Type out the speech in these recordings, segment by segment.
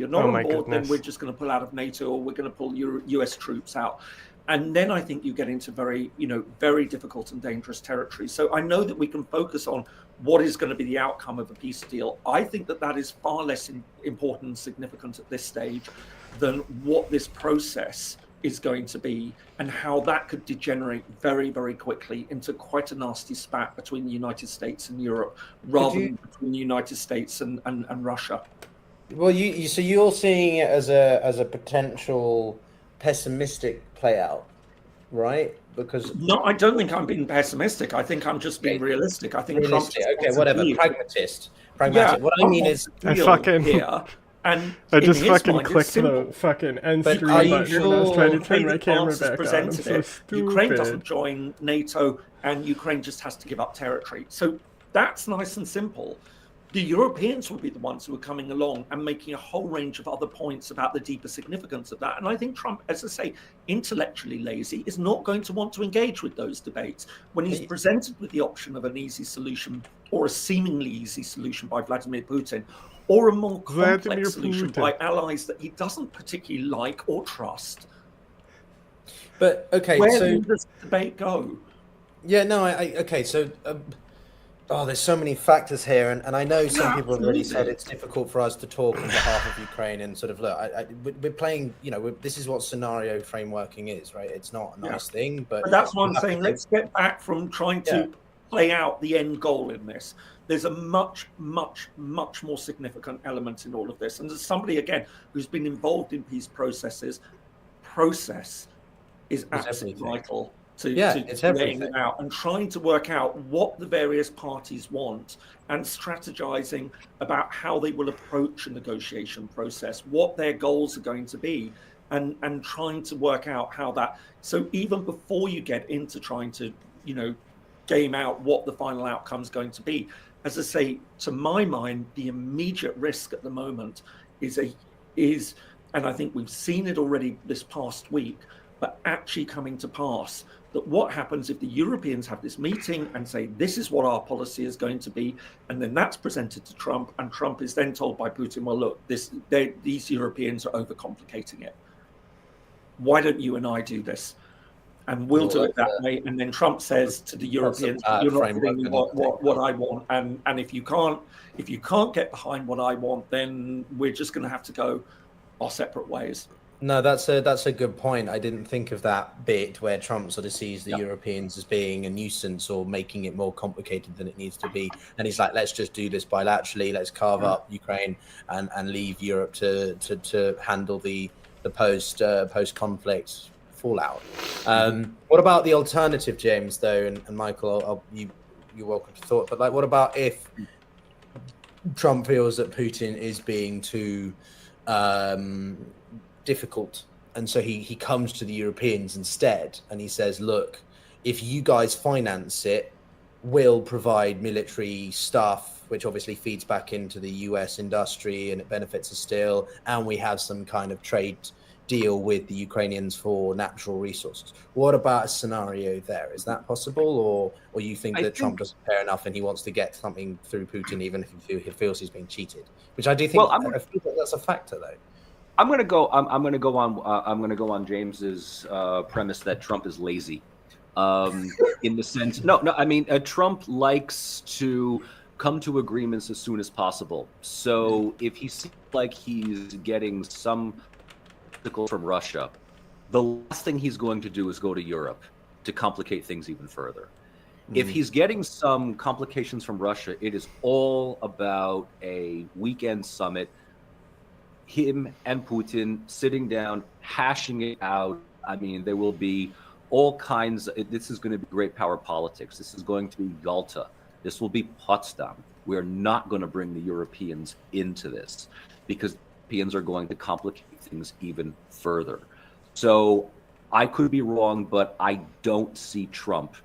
not Oh on my board, then goodness. we're just going to pull out of NATO, or we're going to pull US troops out. And then I think you get into very, very difficult and dangerous territory. So I know that we can focus on what is going to be the outcome of a peace deal. I think that that is far less important and significant at this stage than what this process is going to be, and how that could degenerate very, very quickly into quite a nasty spat between the United States and Europe, rather than between the United States and Russia. Well, so you're seeing it as a potential pessimistic play out, right? Because no, I don't think I'm being pessimistic. I think I'm just being realistic. I think realistic. Okay, whatever. Pragmatic. Yeah, what I mean is, I fucking here, and I just fucking mind, clicked the fucking end screen button and I was trying to turn my camera back on. I'm so stupid. Ukraine doesn't join NATO, and Ukraine just has to give up territory. So that's nice and simple. The Europeans will be the ones who are coming along and making a whole range of other points about the deeper significance of that. And I think Trump, as I say, intellectually lazy, is not going to want to engage with those debates. When he's presented with the option of an easy solution, or a seemingly easy solution by Vladimir Putin, or a more complex solution by allies that he doesn't particularly like or trust. But okay, where so does this debate go? Yeah, no, okay, so there's so many factors here, and I know some people have already said it's difficult for us to talk on behalf of Ukraine and sort of look. We're playing, this is what scenario frameworking is, right? It's not a nice thing, but that's what I'm saying. Let's get back from trying to play out the end goal in this. There's a much, much, much more significant element in all of this. And as somebody, again, who's been involved in peace processes, process is absolutely vital to laying it out and trying to work out what the various parties want, and strategizing about how they will approach a negotiation process, what their goals are going to be, and trying to work out how that. So even before you get into trying to, game out what the final outcome is going to be, as I say, to my mind, the immediate risk at the moment is, and I think we've seen it already this past week, but actually coming to pass, that what happens if the Europeans have this meeting and say, this is what our policy is going to be, and then that's presented to Trump, and Trump is then told by Putin, well, look, these Europeans are overcomplicating it. Why don't you and I do this? And we'll do it that way. And then Trump says to the Europeans, you're not giving me what I want. And if you can't get behind what I want, then we're just going to have to go our separate ways. No, that's a good point. I didn't think of that bit where Trump sort of sees the Europeans as being a nuisance or making it more complicated than it needs to be. And he's like, let's just do this bilaterally. Let's carve up Ukraine and leave Europe to handle the post-conflict fallout. What about the alternative, James, though? And Michael, you're welcome to thought. But what about if Trump feels that Putin is being too difficult, and so he comes to the Europeans instead, and he says, look, if you guys finance it, we'll provide military stuff, which obviously feeds back into the US industry and it benefits us still, and we have some kind of trade deal with the Ukrainians for natural resources. What about a scenario there? Is that possible, or you think that Trump doesn't care enough and he wants to get something through Putin even if he feels he's being cheated? Which I do think I feel that that's a factor, though. I'm going to go on James's premise that Trump is lazy, in the sense. I mean, Trump likes to come to agreements as soon as possible. So if he seems like he's getting some from Russia, the last thing he's going to do is go to Europe to complicate things even further. If he's getting some complications from Russia, it is all about a weekend summit, him and Putin sitting down, hashing it out. I mean, there will be all kinds. This is going to be great power politics. This is going to be Yalta. This will be Potsdam. We're not going to bring the Europeans into this because Europeans are going to complicate things even further. So I could be wrong, but I don't see Trump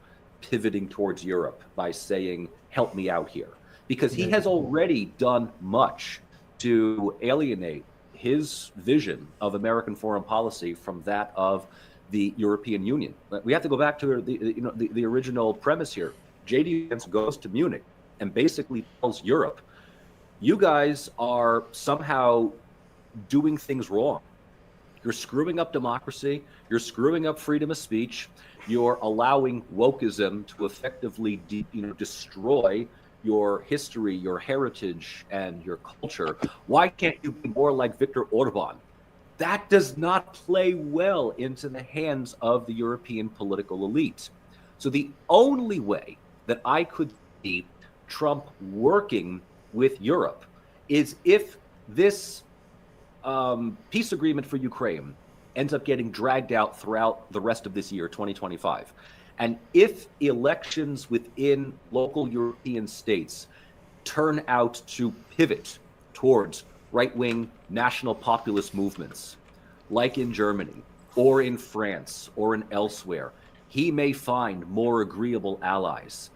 pivoting towards Europe by saying, help me out here, because he has already done much to alienate his vision of American foreign policy from that of the European Union. We have to go back to the original premise here. J.D. Vance goes to Munich and basically tells Europe, you guys are somehow doing things wrong. You're screwing up democracy. You're screwing up freedom of speech. You're allowing wokeism to effectively, destroy your history, your heritage, and your culture. Why can't you be more like Viktor Orban? That does not play well into the hands of the European political elite. So the only way that I could see Trump working with Europe is if this peace agreement for Ukraine ends up getting dragged out throughout the rest of this year, 2025. And if elections within local European states turn out to pivot towards right-wing national populist movements, like in Germany or in France or in elsewhere, he may find more agreeable allies.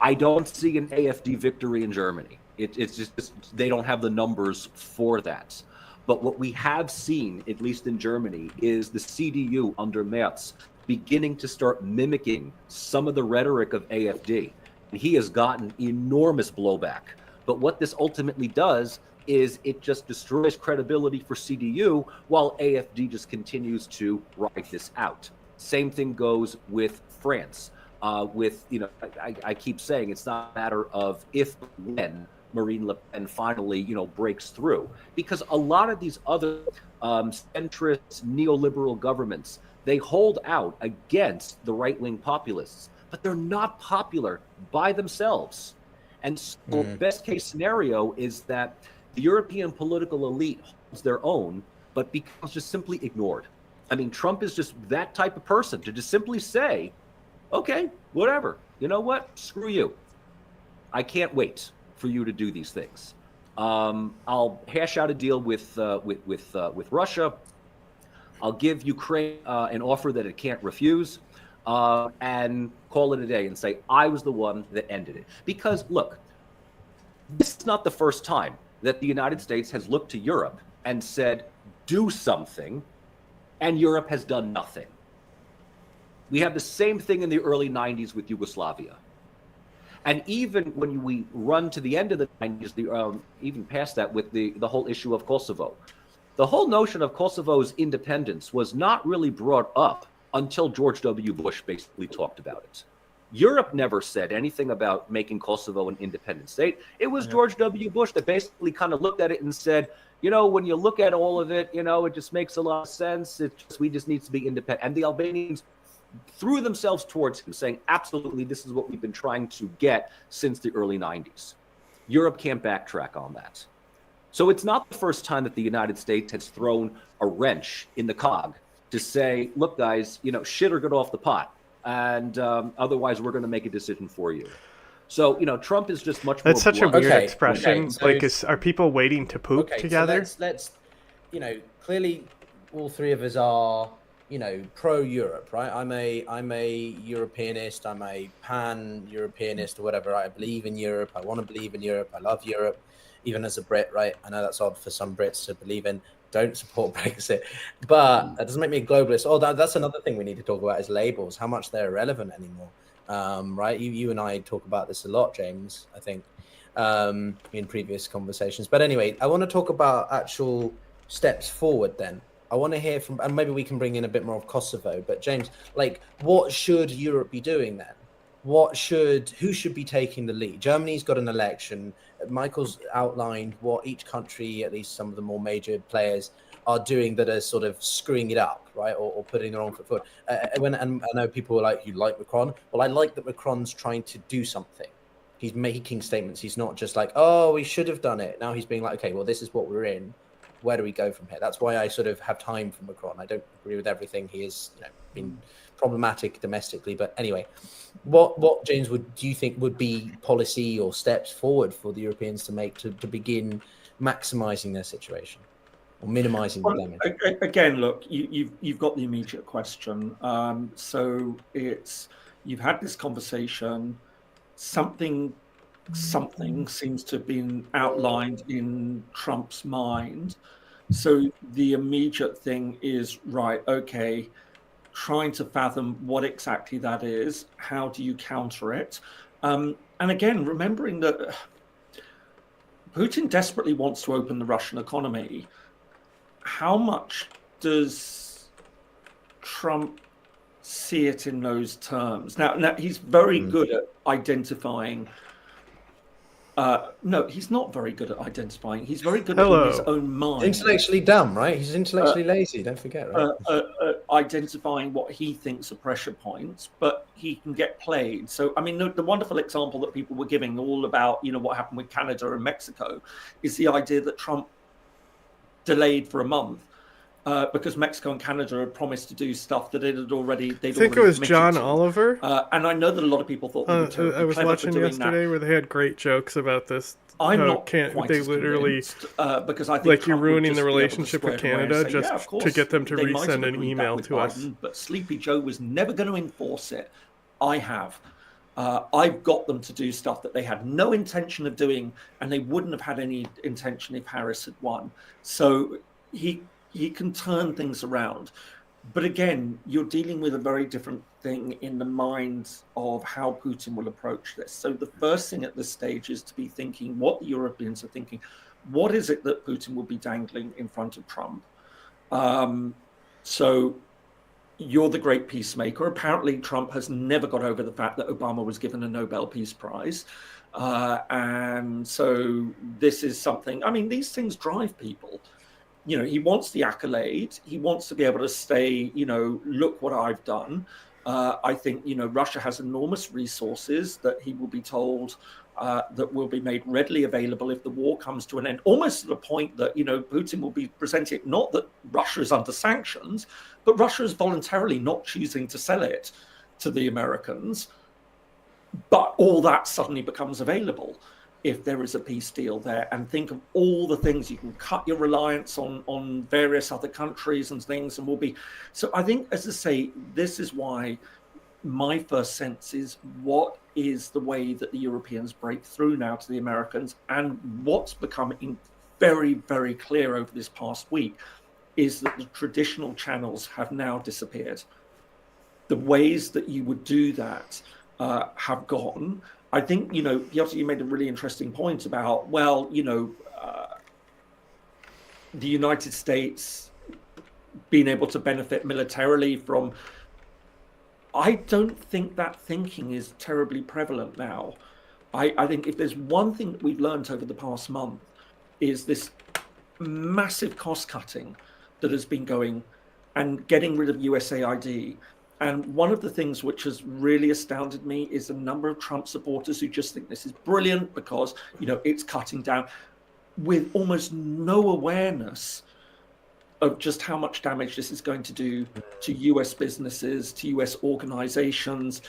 I don't see an AfD victory in Germany. It's just they don't have the numbers for that. But what we have seen, at least in Germany, is the CDU under Merz beginning to start mimicking some of the rhetoric of AfD. And he has gotten enormous blowback. But what this ultimately does is it just destroys credibility for CDU while AfD just continues to ride this out. Same thing goes with France. I keep saying it's not a matter of if, when Marine Le Pen finally, breaks through, because a lot of these other centrist neoliberal governments, they hold out against the right-wing populists, but they're not popular by themselves. And so best case scenario is that the European political elite holds their own, but becomes just simply ignored. I mean, Trump is just that type of person to just simply say, okay, whatever, you know what, screw you. I can't wait for you to do these things. I'll hash out a deal with Russia. I'll give Ukraine an offer that it can't refuse, and call it a day and say, I was the one that ended it. Because look, this is not the first time that the United States has looked to Europe and said, do something, and Europe has done nothing. We have the same thing in the early 90s with Yugoslavia. And even when we run to the end of the 90s, even past that with the whole issue of Kosovo, the whole notion of Kosovo's independence was not really brought up until George W. Bush basically talked about it. Europe never said anything about making Kosovo an independent state. It was George W. Bush that basically kind of looked at it and said, when you look at all of it, it just makes a lot of sense. We just need to be independent. And the Albanians threw themselves towards him, saying, absolutely, this is what we've been trying to get since the early 90s. Europe can't backtrack on that. So it's not the first time that the United States has thrown a wrench in the cog to say, look, guys, shit or get off the pot. And otherwise, we're going to make a decision for you. So, Trump is just much more... That's such a weird expression. Okay, so are people waiting to poop together? So let's clearly all three of us are... pro-Europe, right? I'm a Europeanist. I'm a pan-Europeanist or whatever. I believe in Europe. I want to believe in Europe. I love Europe, even as a Brit, right? I know that's odd for some Brits to believe in. Don't support Brexit, but that doesn't make me a globalist. Oh, that's another thing we need to talk about is labels. How much they're irrelevant anymore, right? You and I talk about this a lot, James. I think in previous conversations. But anyway, I want to talk about actual steps forward then. I want to hear from, and maybe we can bring in a bit more of Kosovo, but James, what should Europe be doing then? Who should be taking the lead? Germany's got an election. Michael's outlined what each country, at least some of the more major players, are doing that are sort of screwing it up, right? Or putting their own foot forward. And I know people are like, you like Macron? Well, I like that Macron's trying to do something. He's making statements. He's not just like, oh, we should have done it. Now he's being like, okay, well, this is what we're in. Where do we go from here? That's why I sort of have time for Macron. I don't agree with everything. He has been problematic domestically. But anyway, what James, do you think would be policy or steps forward for the Europeans to make to begin maximizing their situation or minimizing the damage? Again, look, you've got the immediate question. So you've had this conversation. Something seems to have been outlined in Trump's mind. So the immediate thing is, right, okay, trying to fathom what exactly that is. How do you counter it? And again, remembering that Putin desperately wants to open the Russian economy. how much does Trump see it in those terms? Now he's very good at identifying. No, he's not very good at identifying. He's very good at in his own mind. Intellectually dumb, right? He's intellectually lazy. Don't forget, right? Identifying what he thinks are pressure points, but he can get played. So, I mean, the wonderful example that people were giving all about, what happened with Canada and Mexico, is the idea that Trump delayed for a month because Mexico and Canada had promised to do stuff that they'd already. I think it was John Oliver, and I know that a lot of people thought. I was watching yesterday where they had great jokes about this. I'm not quite they literally because I think you're ruining the relationship with Canada just to get them to resend an email to us. But Sleepy Joe was never going to enforce it. I have. I've got them to do stuff that they had no intention of doing, and they wouldn't have had any intention if Harris had won. So he can turn things around. But again, you're dealing with a very different thing in the minds of how Putin will approach this. So the first thing at this stage is to be thinking what the Europeans are thinking. What is it that Putin will be dangling in front of Trump? So you're the great peacemaker. Apparently, Trump has never got over the fact that Obama was given a Nobel Peace Prize. And so this is something, I mean, these things drive people. He wants the accolade. He wants to be able to say, look what I've done. I think, Russia has enormous resources that he will be told that will be made readily available if the war comes to an end, almost to the point that, Putin will be presenting it, not that Russia is under sanctions, but Russia is voluntarily not choosing to sell it to the Americans. But all that suddenly becomes available if there is a peace deal there, and think of all the things you can cut your reliance on various other countries and things, and will be. So I think, as I say, this is why my first sense is what is the way that the Europeans break through now to the Americans, and what's becoming very, very clear over this past week is that the traditional channels have now disappeared. The ways that you would do that have gone. I think, Piotr, you made a really interesting point about, the United States being able to benefit militarily from. I don't think that thinking is terribly prevalent now. I think if there's one thing that we've learned over the past month is this massive cost cutting that has been going and getting rid of USAID. And one of the things which has really astounded me is the number of Trump supporters who just think this is brilliant because, it's cutting down, with almost no awareness of just how much damage this is going to do to US businesses, to US organizations.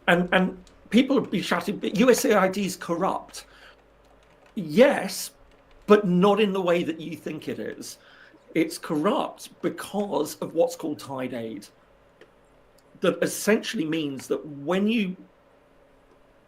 And people will be shouting, but USAID is corrupt. Yes, but not in the way that you think it is. It's corrupt because of what's called tied aid. That essentially means that when you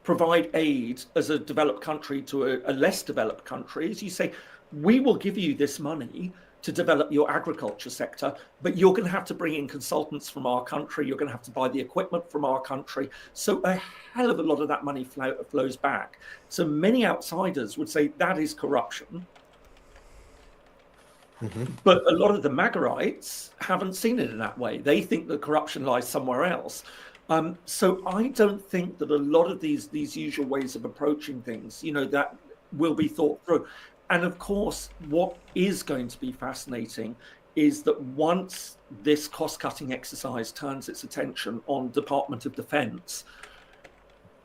provide aid as a developed country to a less developed country, as you say, we will give you this money to develop your agriculture sector, but you're going to have to bring in consultants from our country. You're going to have to buy the equipment from our country. So a hell of a lot of that money flows back. So many outsiders would say that is corruption. But a lot of the MAGAites haven't seen it in that way. They think the corruption lies somewhere else. So I don't think that a lot of these usual ways of approaching things, that will be thought through. And of course, what is going to be fascinating is that once this cost-cutting exercise turns its attention on Department of Defense,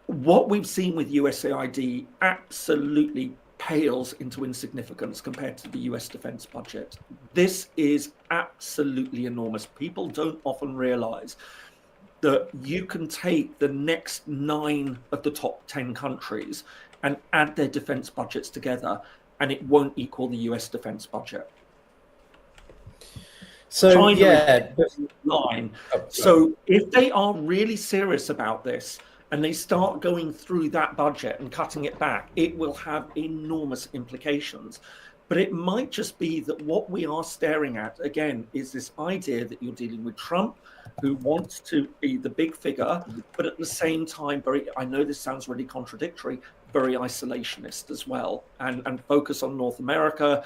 what we've seen with USAID absolutely pales into insignificance compared to the US defense budget. This is absolutely enormous. People don't often realize that you can take the next 9 of the top 10 countries and add their defense budgets together, and it won't equal the US defense budget. So, China is line. So if they are really serious about this, and they start going through that budget and cutting it back, it will have enormous implications. But it might just be that what we are staring at, again, is this idea that you're dealing with Trump, who wants to be the big figure, but at the same time, I know this sounds really contradictory, very isolationist as well, and focus on North America,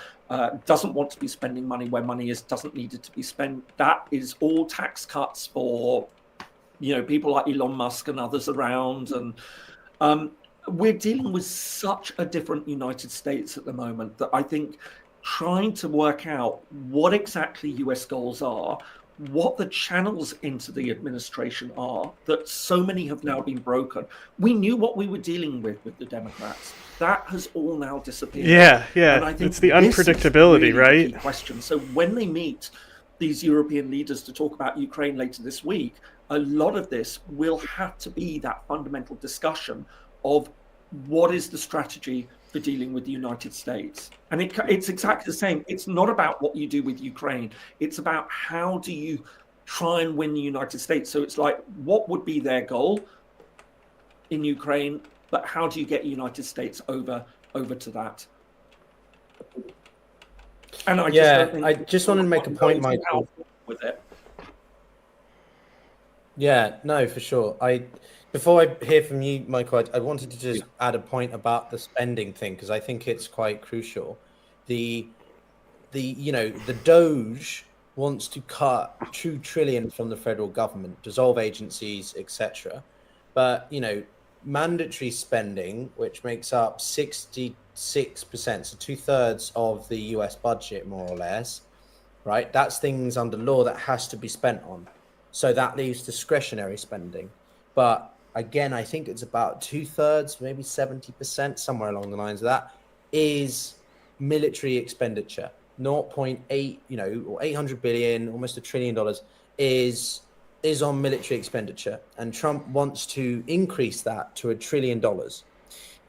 doesn't want to be spending money where money doesn't need it to be spent. That is all tax cuts for, people like Elon Musk and others around. And we're dealing with such a different United States at the moment that I think trying to work out what exactly US goals are, what the channels into the administration are, that so many have now been broken. We knew what we were dealing with the Democrats. That has all now disappeared. Yeah. And I think it's the unpredictability, really right? the key question. So when they meet these European leaders to talk about Ukraine later this week, a lot of this will have to be that fundamental discussion of what is the strategy for dealing with the United States. And it's exactly the same. It's not about what you do with Ukraine. It's about how do you try and win the United States. So it's like, what would be their goal in Ukraine, but how do you get the United States over to that? And I just wanted to make a point, Michael. With it. Yeah, no, for sure. Before I hear from you, Michael, I wanted to just add a point about the spending thing, because I think it's quite crucial. The Doge wants to cut 2 trillion from the federal government, dissolve agencies, etc. But mandatory spending, which makes up 66%, so 2/3 of the US budget, more or less, right? That's things under law that has to be spent on. So that leaves discretionary spending. But again, I think it's about 2/3, maybe 70%, somewhere along the lines of that, is military expenditure. 0.8, or 800 billion, almost $1 trillion is on military expenditure. And Trump wants to increase that to $1 trillion.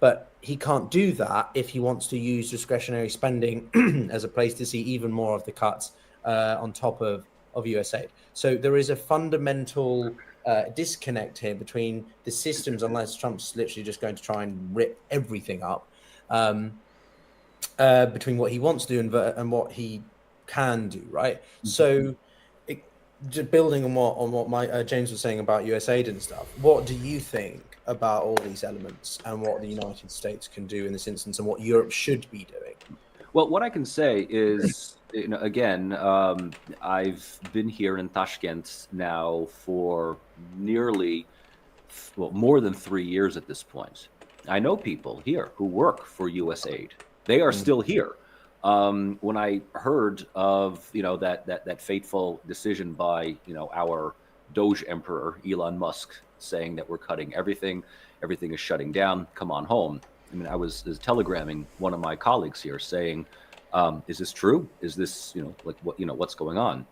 But he can't do that if he wants to use discretionary spending as a place to see even more of the cuts on top of US aid. So there is a fundamental disconnect here between the systems, unless Trump's literally just going to try and rip everything up, between what he wants to do and what he can do, right? Mm-hmm. So just building on what James was saying about US aid and stuff, what do you think about all these elements and what the United States can do in this instance and what Europe should be doing? Well, what I can say is, again, I've been here in Tashkent now for more than 3 years at this point. I know people here who work for USAID. They are still here. When I heard of that fateful decision by our Doge Emperor Elon Musk saying that we're cutting everything is shutting down, come on home. I mean, I was telegramming one of my colleagues here saying, is this true? Is this, what's going on?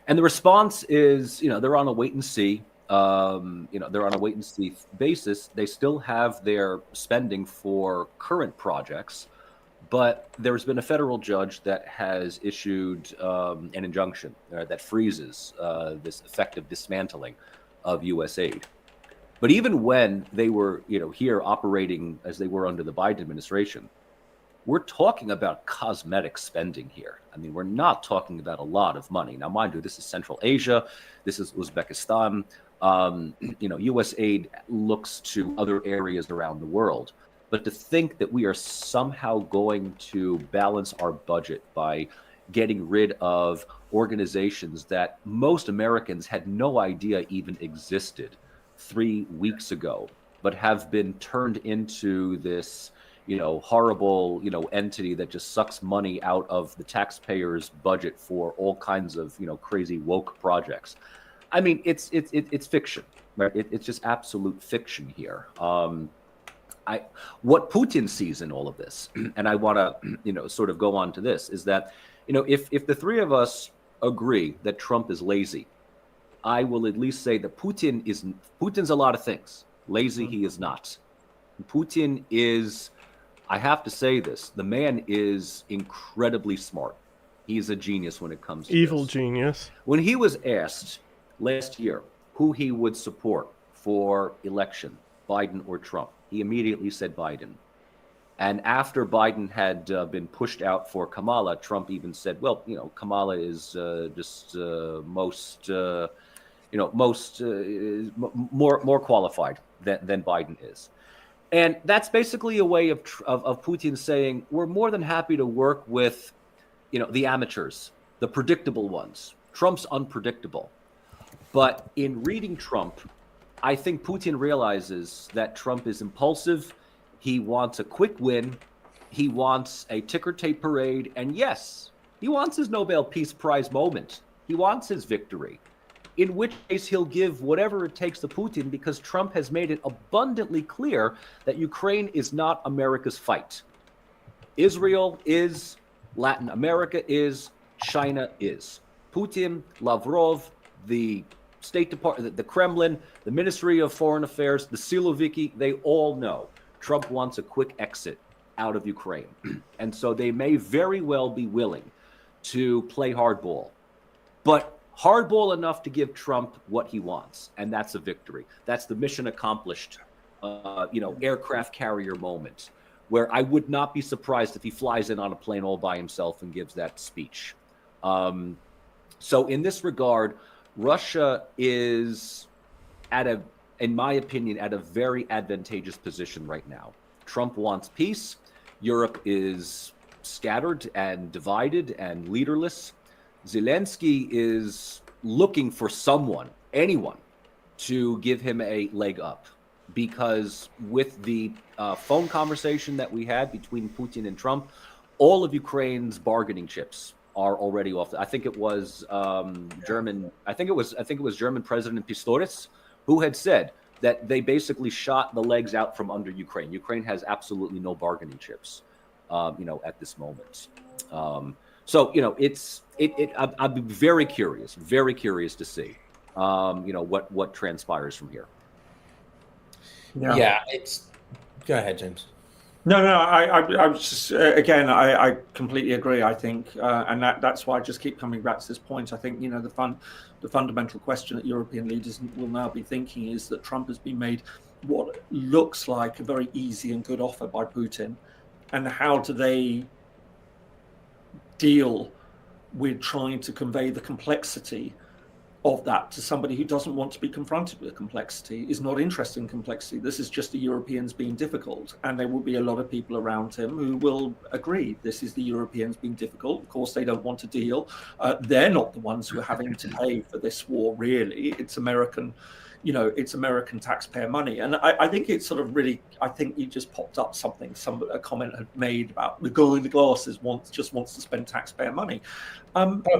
And the response is, they're on a wait and see. They're on a wait and see basis. They still have their spending for current projects, but there's been a federal judge that has issued an injunction that freezes this effective dismantling of U.S. aid. But even when they were, here operating as they were under the Biden administration, we're talking about cosmetic spending here. I mean, we're not talking about a lot of money. Now, mind you, this is Central Asia. This is Uzbekistan. U.S. aid looks to other areas around the world. But to think that we are somehow going to balance our budget by getting rid of organizations that most Americans had no idea even existed 3 weeks ago, but have been turned into this, horrible, entity that just sucks money out of the taxpayers' budget for all kinds of, crazy woke projects. I mean, it's fiction, right? It's just absolute fiction here. What Putin sees in all of this, and I want to, sort of go on to this, is that, if the three of us agree that Trump is lazy, I will at least say that Putin's a lot of things. Lazy, he is not. Putin is, I have to say this, the man is incredibly smart. He's a genius when it comes to evil this. Genius. When he was asked last year who he would support for election, Biden or Trump, he immediately said Biden. And after Biden had been pushed out for Kamala, Trump even said, well, Kamala is more qualified than Biden is. And that's basically a way of Putin saying, we're more than happy to work with, the amateurs, the predictable ones. Trump's unpredictable. But in reading Trump, I think Putin realizes that Trump is impulsive. He wants a quick win. He wants a ticker tape parade. And yes, he wants his Nobel Peace Prize moment. He wants his victory, in which case he'll give whatever it takes to Putin, because Trump has made it abundantly clear that Ukraine is not America's fight. Israel is, Latin America is, China is. Putin, Lavrov, the State Department, the Kremlin, the Ministry of Foreign Affairs, the Siloviki, they all know Trump wants a quick exit out of Ukraine. And so they may very well be willing to play hardball, but hardball enough to give Trump what he wants, and that's a victory. That's the mission accomplished, aircraft carrier moment, where I would not be surprised if he flies in on a plane all by himself and gives that speech. So in this regard, Russia is in my opinion, at a very advantageous position right now. Trump wants peace. Europe is scattered and divided and leaderless. Zelensky is looking for anyone, to give him a leg up, because with the phone conversation that we had between Putin and Trump, all of Ukraine's bargaining chips are already off. I think it was German. I think it was German President Pistorius who had said that they basically shot the legs out from under Ukraine. Ukraine has absolutely no bargaining chips, at this moment. So I'd be very curious to see, what transpires from here. Yeah, go ahead, James. No, I was just again, I completely agree. I think, and that's why I just keep coming back to this point. I think the fundamental question that European leaders will now be thinking is that Trump has been made what looks like a very easy and good offer by Putin, and how do they deal with trying to convey the complexity of that to somebody who doesn't want to be confronted with complexity, is not interested in complexity. This is just the Europeans being difficult, and there will be a lot of people around him who will agree this is the Europeans being difficult. Of course, they don't want a deal. They're not the ones who are having to pay for this war, really. It's American, it's American taxpayer money. And I think it's sort of really, I think you just popped up a comment had made about the guy in the glasses just wants to spend taxpayer money.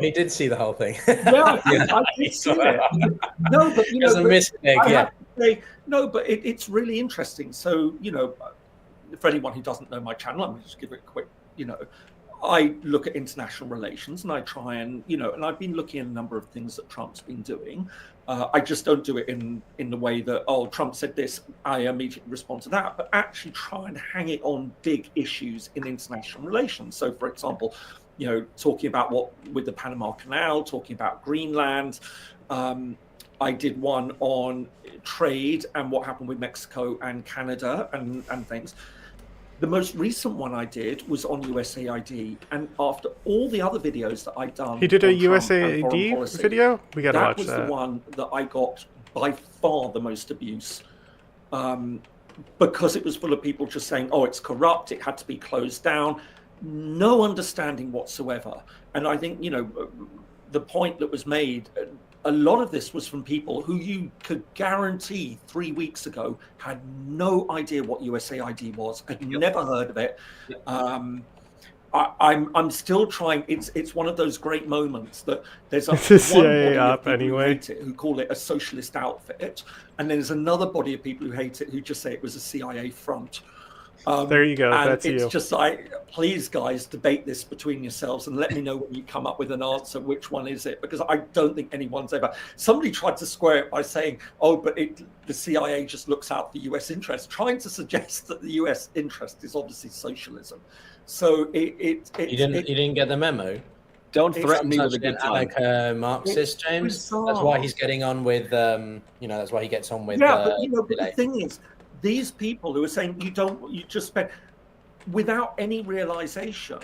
He did see the whole thing. Yeah, I did see it. No, but it's really interesting. So, for anyone who doesn't know my channel, I'm going to just give it a quick, I look at international relations, and I try and, and I've been looking at a number of things that Trump's been doing. I just don't do it in the way that, Trump said this, I immediately respond to that, but actually try and hang it on big issues in international relations. So, for example, talking about with the Panama Canal, talking about Greenland. I did one on trade and what happened with Mexico and Canada and things. The most recent one I did was on USAID, and after all the other videos that I'd done, he did a USAID video. We gotta watch that. That was the one that I got by far the most abuse, because it was full of people just saying, "Oh, it's corrupt. It had to be closed down." No understanding whatsoever. And I think the point that was made, a lot of this was from people who you could guarantee 3 weeks ago had no idea what USAID was, had never heard of it. I'm still trying. It's one of those great moments that there's a CIA op anyway who call it a socialist outfit, and then there's another body of people who hate it who just say it was a CIA front. There you go. And that's it's you. just like, please, guys, debate this between yourselves and let me know when you come up with an answer. Which one is it? Because I don't think anyone's ever. Somebody tried to square it by saying, "Oh, but the CIA just looks out for U.S. interest," trying to suggest that the U.S. interest is obviously socialism. So you didn't get the memo. Don't threaten me with a good time. Like a Marxist, James. That's why he's getting on with. That's why he gets on with. But the thing is, these people who are saying you just spend, without any realization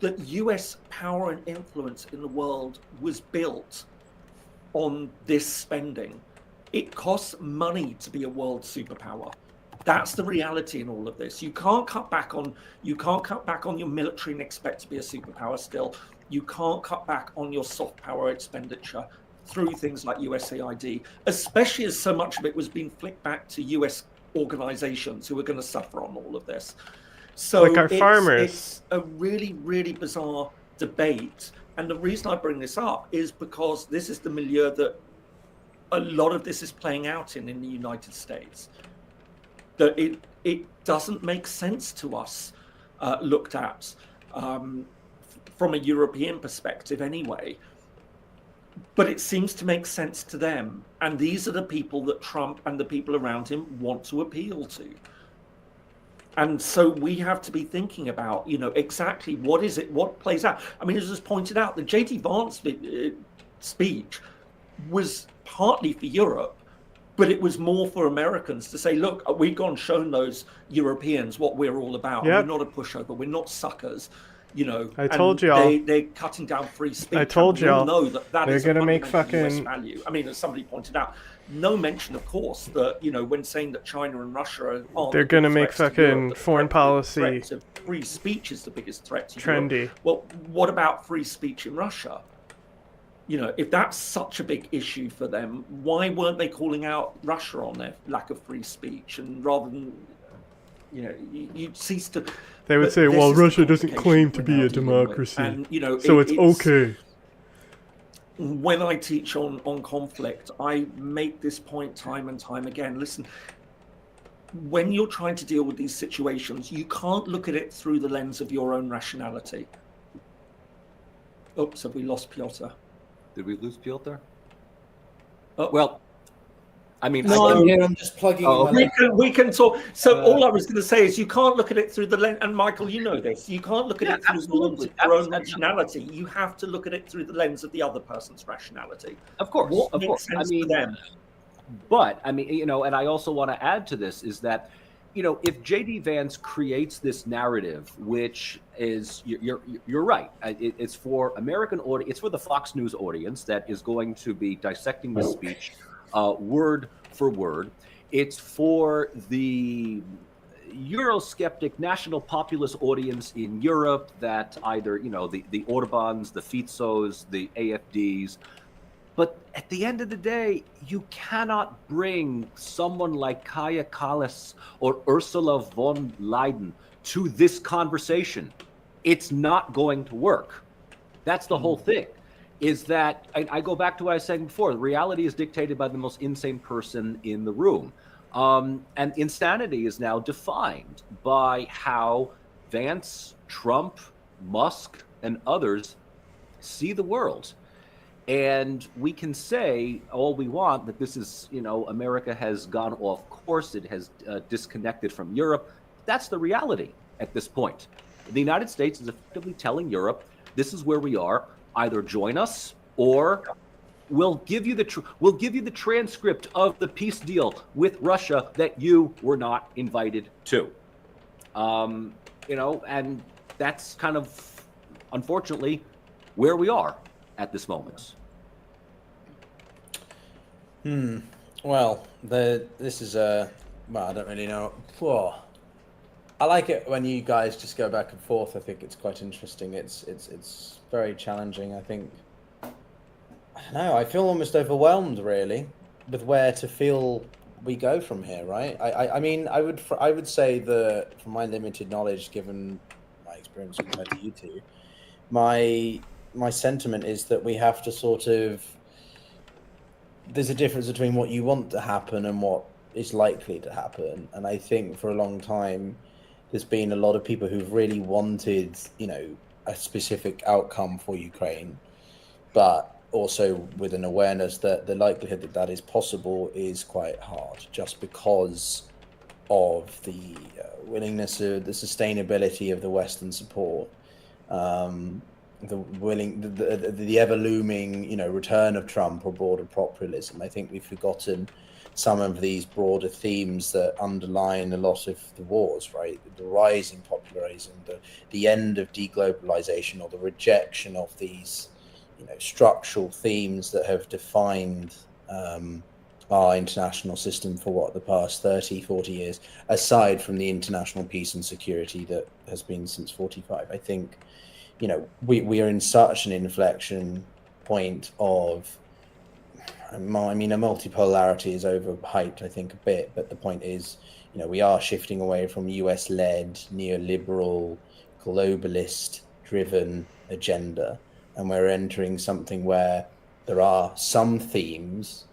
that US power and influence in the world was built on this spending. It costs money to be a world superpower. That's the reality in all of this. You can't cut back on your military and expect to be a superpower still. You can't cut back on your soft power expenditure through things like USAID, especially as so much of it was being flicked back to US organizations who are going to suffer on all of this. So like our farmers. It's a really, really bizarre debate. And the reason I bring this up is because this is the milieu that a lot of this is playing out in the United States. That it doesn't make sense to us, looked at from a European perspective anyway. But it seems to make sense to them. And these are the people that Trump and the people around him want to appeal to. And so we have to be thinking about, exactly what is it, what plays out. I mean, as was pointed out, the J.D. Vance speech was partly for Europe, but it was more for Americans to say, look, we've gone and shown those Europeans what we're all about. Yep. We're not a pushover. We're not suckers. I told y'all. They're cutting down free speech. I told y'all. Know that They're is going to make fundamental US fucking value. I mean, as somebody pointed out, no mention, of course, that when saying that China and Russia are they're going to make fucking Europe, foreign policy free speech is the biggest threat to trendy. Europe. Well, what about free speech in Russia? If that's such a big issue for them, why weren't they calling out Russia on their lack of free speech? And rather than, you cease to. They would say, well, Russia doesn't claim to be a democracy, and, so it's okay. When I teach on conflict, I make this point time and time again. Listen, when you're trying to deal with these situations, you can't look at it through the lens of your own rationality. Oops, have we lost Piotr? Did we lose Piotr? Oh. Well, I mean, No, I'm here. I'm just plugging. We can talk. So all I was going to say is you can't look at it through the lens. And Michael, you know this. You can't look at it through the lens of your own rationality. You have to look at it through the lens of the other person's rationality. Of course, What of makes course. sense I mean, to them? But I mean, and I also want to add to this is that, if J.D. Vance creates this narrative, which is you're right, it's for American audience, it's for the Fox News audience that is going to be dissecting this speech word for word. It's for the Eurosceptic national populist audience in Europe that either the Orbans, the Fizos, the AFDs. But at the end of the day, you cannot bring someone like Kaja Kallas or Ursula von Leyen to this conversation. It's not going to work. That's the whole thing, is that I go back to what I was saying before. The reality is dictated by the most insane person in the room. And insanity is now defined by how Vance, Trump, Musk, and others see the world. And we can say all we want that this is, America has gone off course. It has disconnected from Europe. That's the reality at this point. The United States is effectively telling Europe, this is where we are. Either join us or we'll give you the transcript of the peace deal with Russia that you were not invited to. And that's kind of, unfortunately, where we are at this moment. Well, this is I don't really know. Whoa. I like it when you guys just go back and forth. I think it's quite interesting. It's very challenging. I think. I don't know. I feel almost overwhelmed, really, with where to feel we go from here. Right. I mean, I would say that from my limited knowledge, given my experience compared to you two, my sentiment is that we have to sort of. There's a difference between what you want to happen and what is likely to happen, and I think for a long time there's been a lot of people who've really wanted, a specific outcome for Ukraine, but also with an awareness that the likelihood that that is possible is quite hard, just because of the willingness of the sustainability of the Western support, the ever looming, return of Trump or broader populism. I think we've forgotten some of these broader themes that underline a lot of the wars, right? The rise in popularism, the end of deglobalization, or the rejection of these, structural themes that have defined our international system for the past 30, 40 years, aside from the international peace and security that has been since 45. I think, we are in such an inflection point of, a multipolarity is overhyped, I think, a bit, but the point is, we are shifting away from US-led, neoliberal, globalist-driven agenda, and we're entering something where there are some themes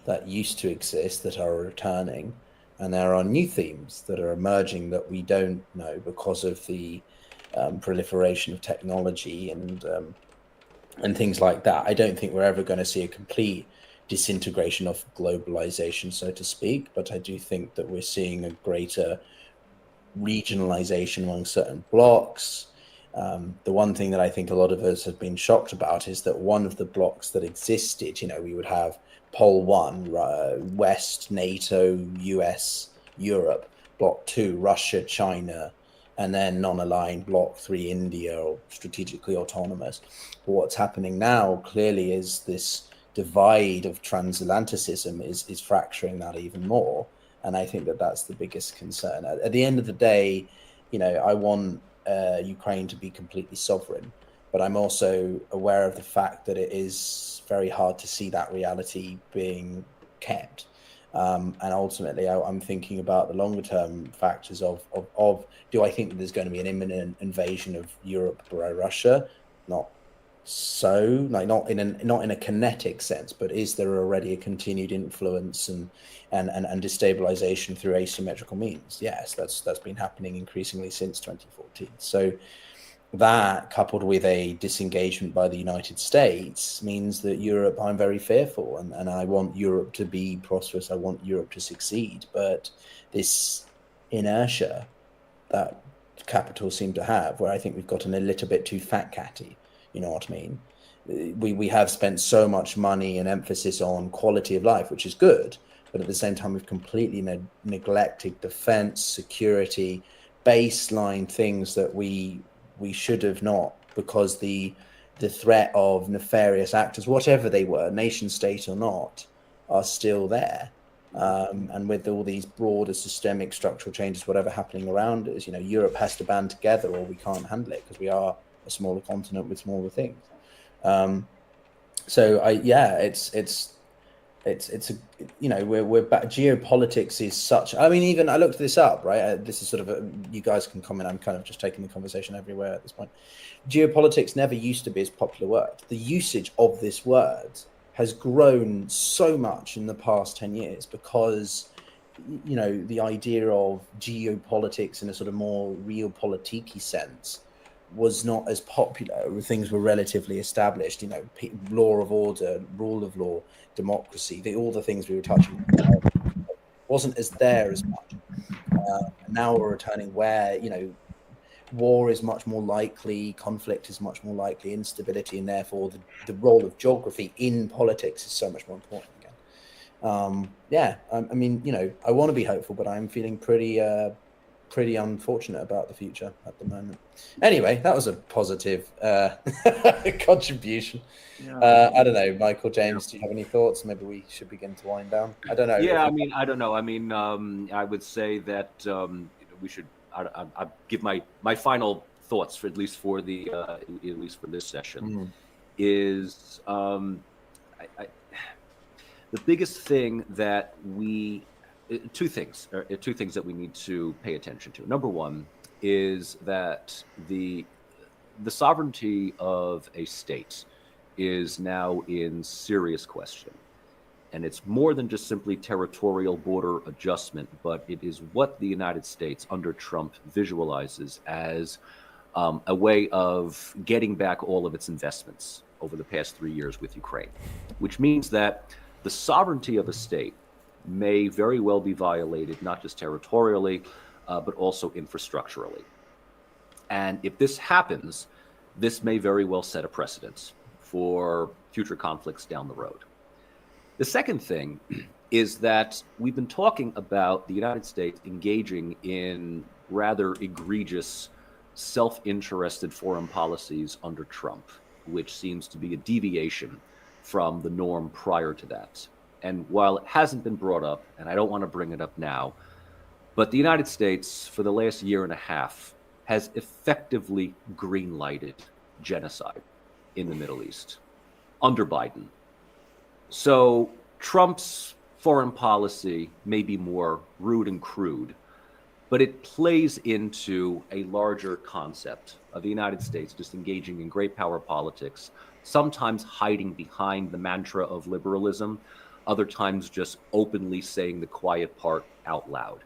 that used to exist that are returning, and there are new themes that are emerging that we don't know because of the proliferation of technology and things like that. I don't think we're ever going to see a complete disintegration of globalization, so to speak, but I do think that we're seeing a greater regionalization among certain blocks. The one thing that I think a lot of us have been shocked about is that one of the blocks that existed, we would have Pole 1, West, NATO, US, Europe, Block 2, Russia, China, and then non-aligned Block 3, India, or strategically autonomous. But what's happening now clearly is this divide of transatlanticism is fracturing that even more. And I think that that's the biggest concern. At the end of the day, I want Ukraine to be completely sovereign, but I'm also aware of the fact that it is very hard to see that reality being kept. And ultimately, I'm thinking about the longer term factors of do I think that there's going to be an imminent invasion of Europe by Russia? Not so, not in a kinetic sense, but is there already a continued influence and destabilization through asymmetrical means? Yes, that's been happening increasingly since 2014. So that, coupled with a disengagement by the United States, means that Europe, I'm very fearful, and I want Europe to be prosperous. I want Europe to succeed. But this inertia that capitals seem to have, where I think we've gotten a little bit too fat catty, you know what I mean? We have spent so much money and emphasis on quality of life, which is good, but at the same time, we've completely neglected defense, security, baseline things that we should have not, because the threat of nefarious actors, whatever they were, nation state or not, are still there. And with all these broader systemic structural changes, whatever happening around us, Europe has to band together or we can't handle it, because we are a smaller continent with smaller things. We're back. Geopolitics is such. Even I looked this up, right? This is sort of you guys can comment. I'm kind of just taking the conversation everywhere at this point. Geopolitics never used to be as popular word. The usage of this word has grown so much in the past 10 years because, the idea of geopolitics in a sort of more realpolitik-y sense was not as popular. Things were relatively established, law of order, rule of law, democracy, all the things we were touching wasn't as there as much. Now we're returning where, war is much more likely, conflict is much more likely, instability, and therefore the role of geography in politics is so much more important again. I want to be hopeful, but I'm feeling pretty unfortunate about the future at the moment. Anyway, that was a positive contribution. Yeah. I don't know, Michael, James, do you have any thoughts? Maybe we should begin to wind down. I don't know. Yeah, I don't know. I would say that we should. I'll give my final thoughts for at least for this session. Is the biggest thing that two things that we need to pay attention to. Number one is that the sovereignty of a state is now in serious question. And it's more than just simply territorial border adjustment, but it is what the United States under Trump visualizes as a way of getting back all of its investments over the past 3 years with Ukraine, which means that the sovereignty of a state may very well be violated, not just territorially, but also infrastructurally. And if this happens, this may very well set a precedent for future conflicts down the road. The second thing is that we've been talking about the United States engaging in rather egregious, self-interested foreign policies under Trump, which seems to be a deviation from the norm prior to that. And while it hasn't been brought up, and I don't want to bring it up now, but the United States, for the last year and a half, has effectively green-lighted genocide in the Middle East under Biden. So Trump's foreign policy may be more rude and crude, but it plays into a larger concept of the United States just engaging in great power politics, sometimes hiding behind the mantra of liberalism, other times just openly saying the quiet part out loud.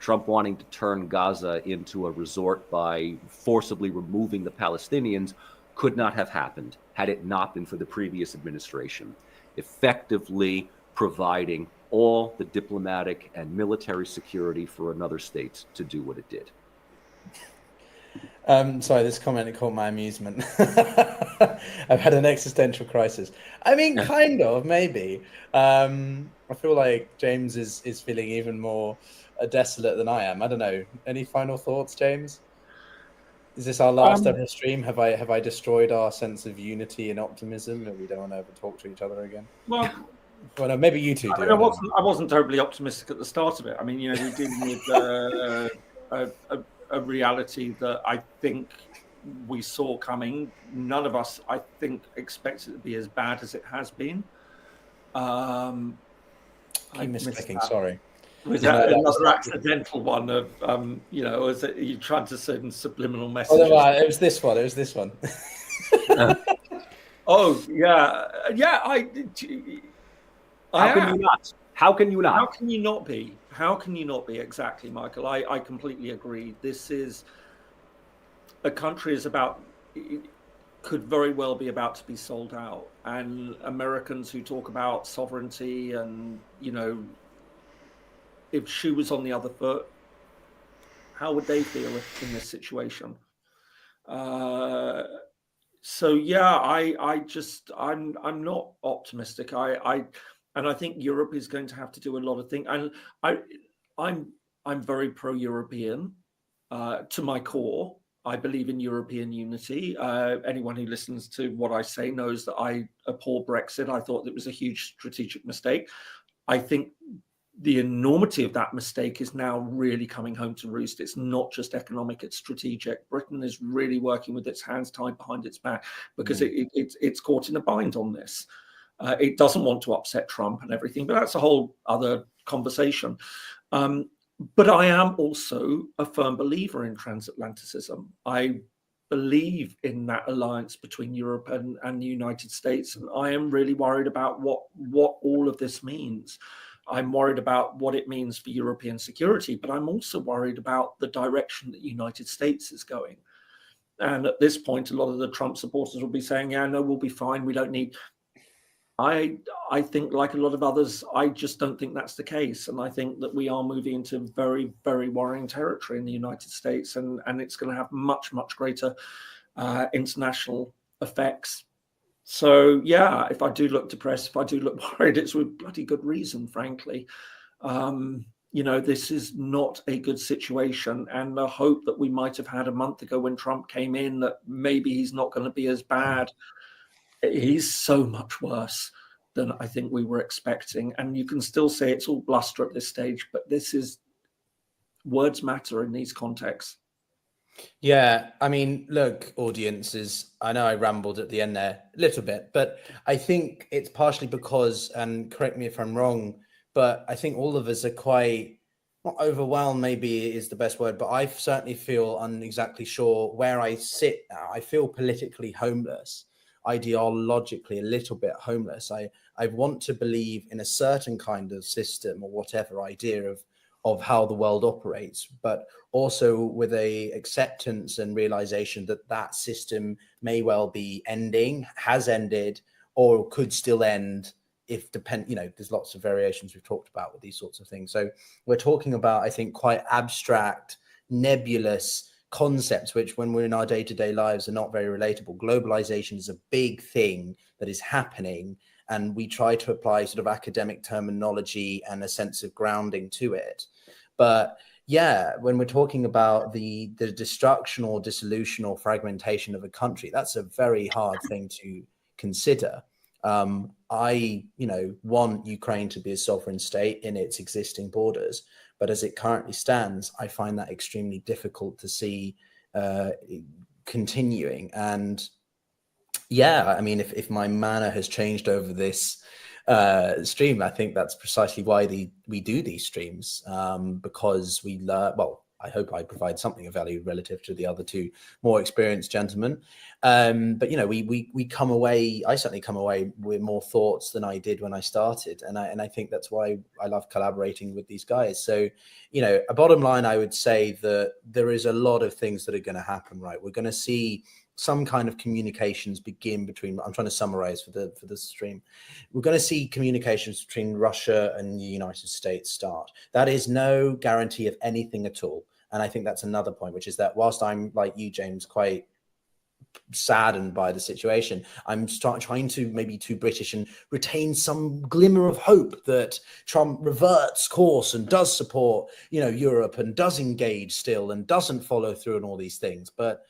Trump wanting to turn Gaza into a resort by forcibly removing the Palestinians could not have happened had it not been for the previous administration, effectively providing all the diplomatic and military security for another state to do what it did. Sorry, this comment caught my amusement. I've had an existential crisis. I mean, kind of, maybe. I feel like James is feeling even more desolate than I am. I don't know. Any final thoughts, James? Is this our last ever stream? Have I destroyed our sense of unity and optimism, and we don't want to ever talk to each other again? Well, no, maybe you two do. I wasn't terribly optimistic at the start of it. I mean, you know, we're dealing with a reality that I think we saw coming. None of us, I think, expected it to be as bad as it has been. Keep misclicking, sorry. Was that another accidental one of, you know, is it you trying to send subliminal messages? Oh, no, it was this one. It was this one. Oh, yeah. Yeah, How can you not? How can you not? How can you not be? How can you not be? Exactly, Michael. I completely agree. This is a country could very well be about to be sold out. And Americans who talk about sovereignty and, you know, if shoe was on the other foot, how would they feel in this situation? So yeah, I'm not optimistic. And I think Europe is going to have to do a lot of things. And I'm very pro-European to my core. I believe in European unity. Anyone who listens to what I say knows that I abhor Brexit. I thought it was a huge strategic mistake. I think the enormity of that mistake is now really coming home to roost. It's not just economic, it's strategic. Britain is really working with its hands tied behind its back because it's caught in a bind on this. It doesn't want to upset Trump and everything, but that's a whole other conversation. But I am also a firm believer in transatlanticism. I believe in that alliance between Europe and the United States, and I am really worried about what all of this means. I'm worried about what it means for European security, but I'm also worried about the direction that the United States is going. And at this point, a lot of the Trump supporters will be saying, yeah, no, we'll be fine. We don't need... I think, like a lot of others, I just don't think that's the case. And I think that we are moving into very, very worrying territory in the United States, and it's going to have much, much greater international effects. So, yeah, if I do look depressed, if I do look worried, it's with bloody good reason, frankly. You know, this is not a good situation. And the hope that we might have had a month ago when Trump came in, that maybe he's not going to be as bad. He's so much worse than I think we were expecting. And you can still say it's all bluster at this stage, but words matter in these contexts. Yeah, I mean, look, audiences, I know I rambled at the end there a little bit, but I think it's partially because, and correct me if I'm wrong, but I think all of us are quite, not overwhelmed maybe is the best word, but I certainly feel exactly sure where I sit now. I feel politically homeless, ideologically a little bit homeless. I want to believe in a certain kind of system or whatever idea of how the world operates, but also with a acceptance and realization that that system may well be ending, has ended, or could still end if there's lots of variations we've talked about with these sorts of things. So we're talking about, I think, quite abstract, nebulous concepts, which when we're in our day-to-day lives are not very relatable. Globalization is a big thing that is happening, and we try to apply sort of academic terminology and a sense of grounding to it. But yeah, when we're talking about the destruction or dissolution or fragmentation of a country, that's a very hard thing to consider. I, want Ukraine to be a sovereign state in its existing borders, but as it currently stands, I find that extremely difficult to see continuing. And yeah, I mean, if my manner has changed over this stream, I think that's precisely why we do these streams, because we learn. Well, I hope I provide something of value relative to the other two more experienced gentlemen. But we come away. I certainly come away with more thoughts than I did when I started, and I think that's why I love collaborating with these guys. So, a bottom line, I would say that there is a lot of things that are going to happen. Right, we're going to see some kind of communications begin between. I'm trying to summarize for the stream. We're going to see communications between Russia and the United States start. That is no guarantee of anything at all. And I think that's another point, which is that whilst I'm, like you, James, quite saddened by the situation, I'm trying to maybe too British and retain some glimmer of hope that Trump reverts course and does support, Europe, and does engage still and doesn't follow through on all these things. But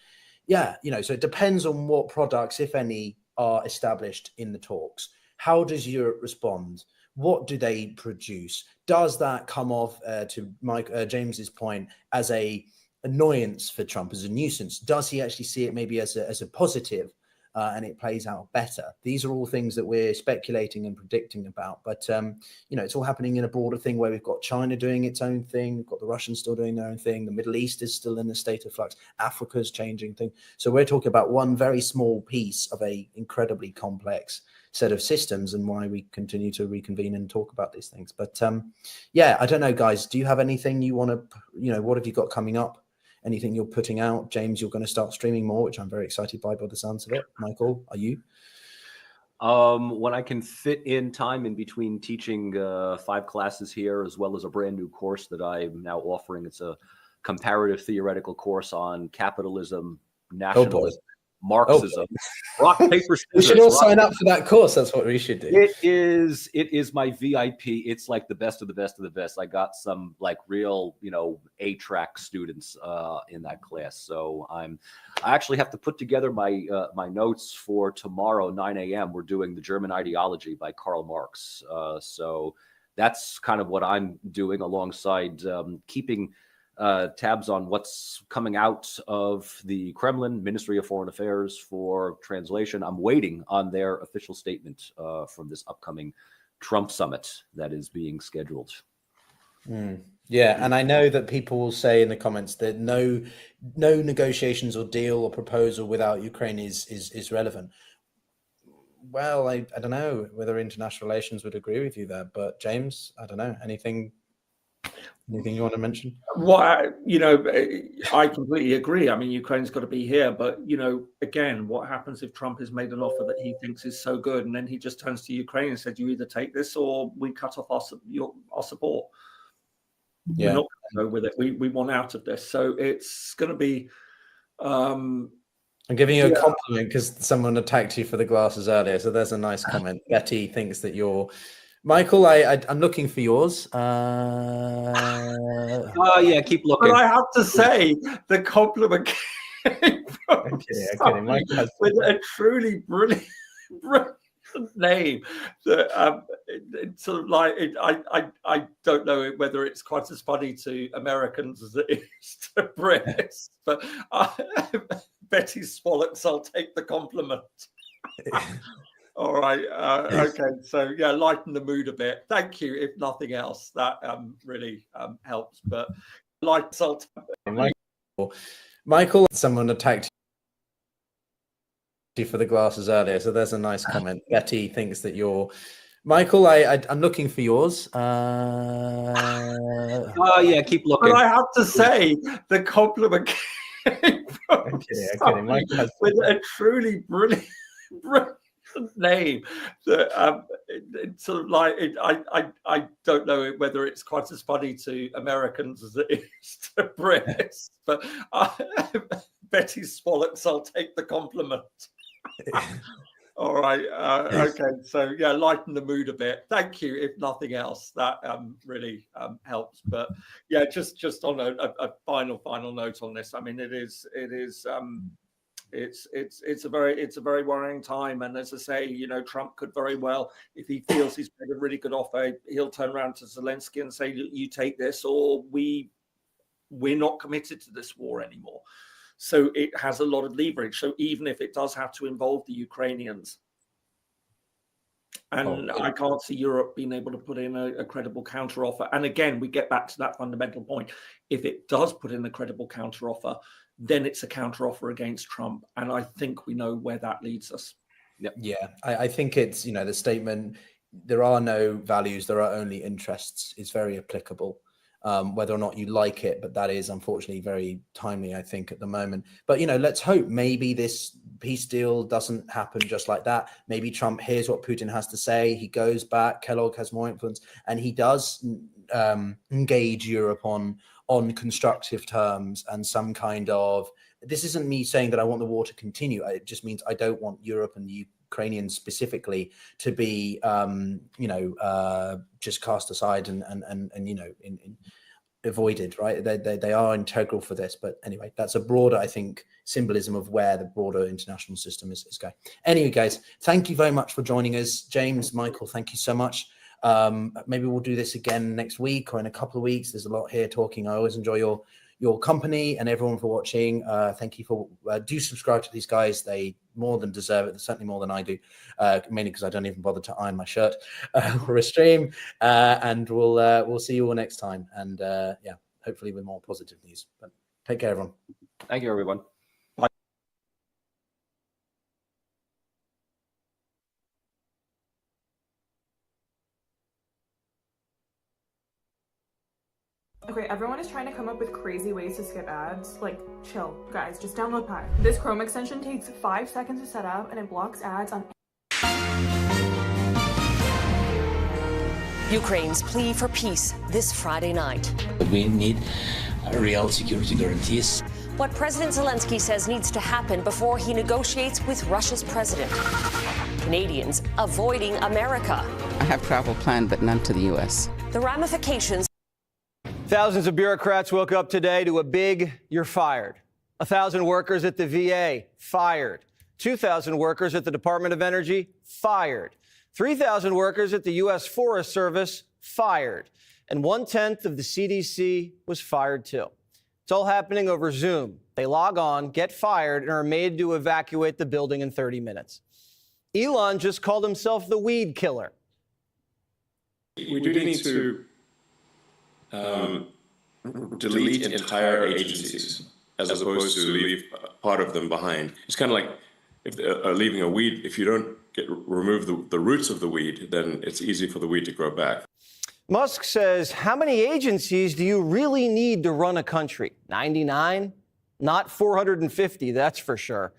yeah, so it depends on what products, if any, are established in the talks. How does Europe respond? What do they produce? Does that come off, to James's point, as a annoyance for Trump, as a nuisance? Does he actually see it maybe as a positive, and it plays out better? These are all things that we're speculating and predicting about. But, it's all happening in a broader thing where we've got China doing its own thing. We've got the Russians still doing their own thing. The Middle East is still in a state of flux. Africa's changing thing. So we're talking about one very small piece of a incredibly complex set of systems, and why we continue to reconvene and talk about these things. But I don't know, guys, do you have anything you want to, what have you got coming up? Anything you're putting out? James, you're going to start streaming more, which I'm very excited by the sounds of it. Michael, are you? When I can fit in time in between teaching 5 classes here, as well as a brand new course that I'm now offering. It's a comparative theoretical course on capitalism, nationalism, Marxism, rock, paper, scissors. We should all sign up for that course. That's what we should do. It is my VIP. It's like the best of the best of the best. I got some like real, A-track students in that class. So I actually have to put together my my notes for tomorrow, 9 a.m. We're doing The German Ideology by Karl Marx. So that's kind of what I'm doing alongside keeping tabs on what's coming out of the Kremlin, Ministry of Foreign Affairs, for translation. I'm waiting on their official statement from this upcoming Trump summit that is being scheduled. Yeah, and I know that people will say in the comments that no negotiations or deal or proposal without Ukraine is relevant. Well, I don't know whether international relations would agree with you there, but James, I don't know. Anything you want to mention? Well, I completely agree. I mean, Ukraine's got to be here, but again, what happens if Trump has made an offer that he thinks is so good, and then he just turns to Ukraine and said, "You either take this or we cut off our support." Yeah. We're not going to go with it. We want out of this, so it's going to be. I'm giving you a compliment because someone attacked you for the glasses earlier, so there's a nice comment. Betty thinks that you're. Michael, I'm looking for yours. Oh yeah, keep looking. But I have to say, the compliment came from with a truly brilliant name. That it's sort of like I don't know whether it's quite as funny to Americans as it is to Brits, but Betty Swallocks, I'll take the compliment. All right. Okay. So lighten the mood a bit. Thank you. If nothing else, that really helps. But Michael, someone attacked you for the glasses earlier, so there's a nice comment. Betty thinks that you're. Michael, I'm looking for yours. Oh yeah, keep looking. But I have to say, the compliment came from with a truly brilliant name that it's sort of like I don't know whether it's quite as funny to Americans as it is to Brits, but Betty Swallocks, I'll take the compliment. All right. Okay. So lighten the mood a bit. Thank you. If nothing else, that really helps. But just on a final note on this. I mean, it is It's a very worrying time. And as I say, you know, Trump could very well, if he feels he's made a really good offer, he'll turn around to Zelensky and say, you take this, or we're not committed to this war anymore. So it has a lot of leverage. So even if it does have to involve the Ukrainians, and I can't see Europe being able to put in a credible counteroffer. And again, we get back to that fundamental point. If it does put in a credible counteroffer, then it's a counteroffer against Trump. And I think we know where that leads us. Yep. Yeah, I think it's, you know, the statement, there are no values, there are only interests, is very applicable. Whether or not you like it, but that is unfortunately very timely, I think, at the moment. But, you know, let's hope maybe this peace deal doesn't happen just like that. Maybe Trump hears what Putin has to say. He goes back, Kellogg has more influence, and he does engage Europe on constructive terms and some kind of, this isn't me saying that I want the war to continue. It just means I don't want Europe and the Ukrainians specifically to be, just cast aside and you know, avoided, right? They are integral for this. But anyway, that's a broader, I think, symbolism of where the broader international system is going. Anyway, guys, thank you very much for joining us. James, Michael, thank you so much. Maybe we'll do this again next week or in a couple of weeks. There's a lot here talking. I always enjoy your company, and everyone for watching. Thank you for do subscribe to these guys. They more than deserve it. Certainly more than I do, mainly because I don't even bother to iron my shirt for a stream. And we'll see you all next time. And yeah, hopefully with more positive news. But take care, everyone. Thank you, everyone. Okay, everyone is trying to come up with crazy ways to skip ads. Like, chill, guys, just download Pi. This Chrome extension takes 5 seconds to set up and it blocks ads on. Ukraine's plea for peace this Friday night. We need real security guarantees. What President Zelensky says needs to happen before he negotiates with Russia's president. Canadians avoiding America. I have travel planned, but none to the U.S. The ramifications. Thousands of bureaucrats woke up today to a big "you're fired." 1,000 workers at the VA fired. 2,000 workers at the Department of Energy fired. 3,000 workers at the U.S. Forest Service fired. And 1/10 of the CDC was fired too. It's all happening over Zoom. They log on, get fired, and are made to evacuate the building in 30 minutes. Elon just called himself the weed killer. We do need to delete entire agencies as opposed to leave part of them behind. It's kind of like if leaving a weed, if you don't remove the roots of the weed, then it's easy for the weed to grow back. Musk says, how many agencies do you really need to run a country? 99? Not 450, that's for sure.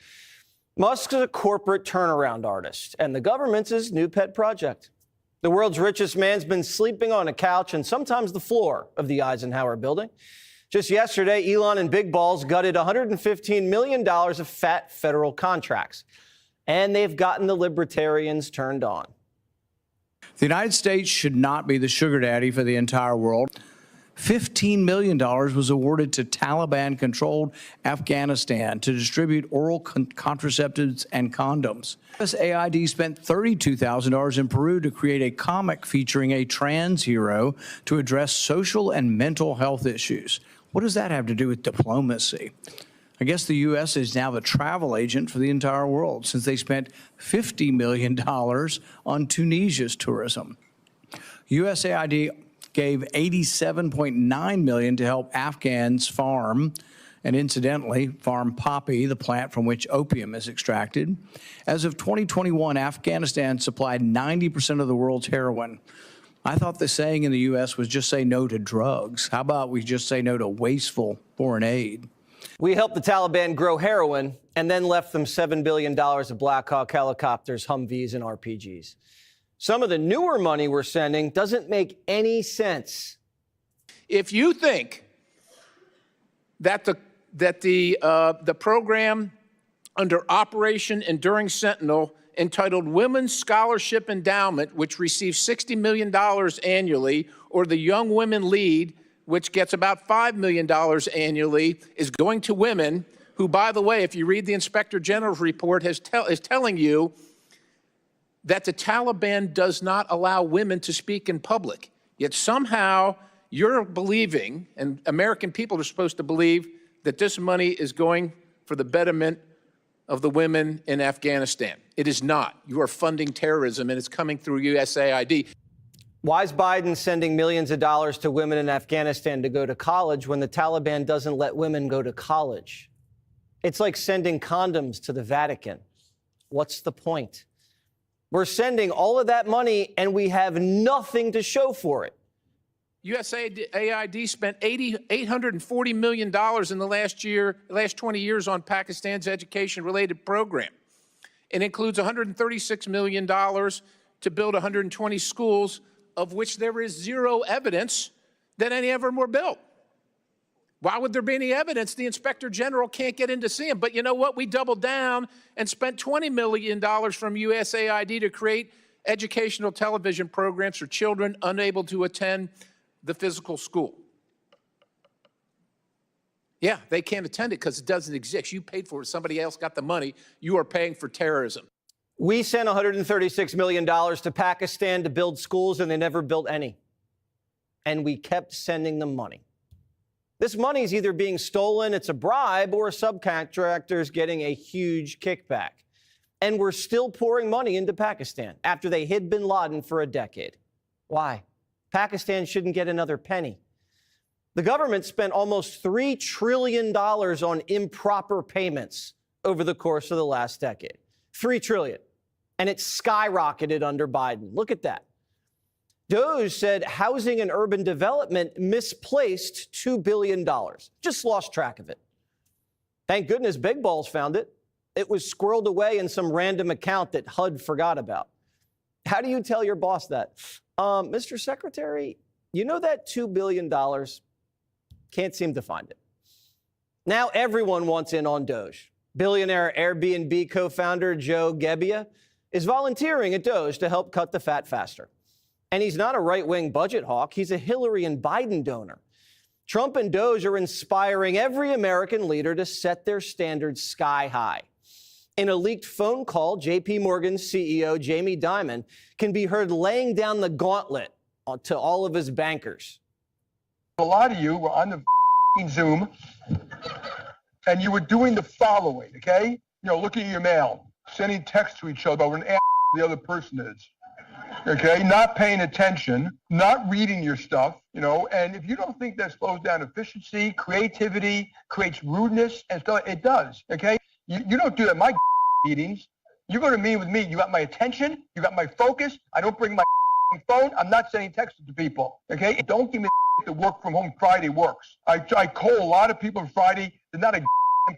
Musk is a corporate turnaround artist, and the government's his new pet project. The world's richest man's been sleeping on a couch and sometimes the floor of the Eisenhower building. Just yesterday, Elon and Big Balls gutted $115 million of fat federal contracts. And they've gotten the libertarians turned on. The United States should not be the sugar daddy for the entire world. $15 million was awarded to Taliban-controlled Afghanistan to distribute oral contraceptives and condoms. USAID spent $32,000 in Peru to create a comic featuring a trans hero to address social and mental health issues. What does that have to do with diplomacy? I guess the U.S. is now the travel agent for the entire world since they spent $50 million on Tunisia's tourism. USAID gave $87.9 million to help Afghans farm, and incidentally, farm poppy, the plant from which opium is extracted. As of 2021, Afghanistan supplied 90% of the world's heroin. I thought the saying in the U.S. was just say no to drugs. How about we just say no to wasteful foreign aid? We helped the Taliban grow heroin and then left them $7 billion of Black Hawk helicopters, Humvees, and RPGs. Some of the newer money we're sending doesn't make any sense. If you think that the program under Operation Enduring Sentinel entitled Women's Scholarship Endowment, which receives $60 million annually, or the Young Women Lead, which gets about $5 million annually, is going to women, who, by the way, if you read the Inspector General's report, is telling you that the Taliban does not allow women to speak in public. Yet somehow you're believing, and American people are supposed to believe, that this money is going for the betterment of the women in Afghanistan. It is not. You are funding terrorism, and it's coming through USAID. Why is Biden sending millions of dollars to women in Afghanistan to go to college when the Taliban doesn't let women go to college? It's like sending condoms to the Vatican. What's the point? We're sending all of that money and we have nothing to show for it. USAID spent $840 million in the last 20 years on Pakistan's education-related program. It includes $136 million to build 120 schools, of which there is zero evidence that any of them were built. Why would there be any evidence? The Inspector General can't get in to see them. But you know what? We doubled down and spent $20 million from USAID to create educational television programs for children unable to attend the physical school. Yeah, they can't attend it because it doesn't exist. You paid for it. Somebody else got the money. You are paying for terrorism. We sent $136 million to Pakistan to build schools, and they never built any. And we kept sending them money. This money is either being stolen, it's a bribe, or a subcontractor is getting a huge kickback. And we're still pouring money into Pakistan after they hid bin Laden for a decade. Why? Pakistan shouldn't get another penny. The government spent almost $3 trillion on improper payments over the course of the last decade. $3 trillion. And it skyrocketed under Biden. Look at that. DOJ said housing and urban development misplaced $2 billion. Just lost track of it. Thank goodness Big Balls found it. It was squirreled away in some random account that HUD forgot about. How do you tell your boss that? Mr. Secretary, you know that $2 billion? Can't seem to find it. Now everyone wants in on DOJ. Billionaire Airbnb co-founder Joe Gebbia is volunteering at DOJ to help cut the fat faster. And he's not a right-wing budget hawk. He's a Hillary and Biden donor. Trump and DOJ are inspiring every American leader to set their standards sky high. In a leaked phone call, J.P. Morgan's CEO, Jamie Dimon, can be heard laying down the gauntlet to all of his bankers. A lot of you were on the Zoom, and you were doing the following, okay? You know, looking at your mail, sending texts to each other about what an ass the other person is. Okay, not paying attention, not reading your stuff, you know, and if you don't think that slows down efficiency, creativity, creates rudeness and stuff, it does, okay? You don't do that in my meetings. You go to meet with me, you got my attention, you got my focus, I don't bring my phone, I'm not sending texts to people, okay? Don't give me the work from home Friday works. I call a lot of people on Friday, they're not a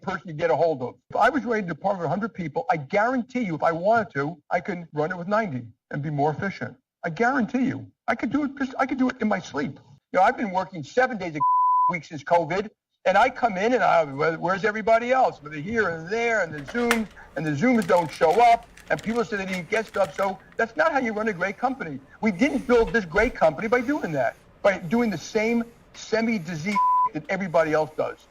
person to get a hold of. If I was ready to depart with 100 people, I guarantee you if I wanted to, I could run it with 90 and be more efficient. I guarantee you. I could do it in my sleep. You know, I've been working 7 days a week since COVID, and I come in and where's everybody else? They're here and there, and the Zooms don't show up, and people say they didn't get stuff. So that's not how you run a great company. We didn't build this great company by doing that, by doing the same semi-disease that everybody else does.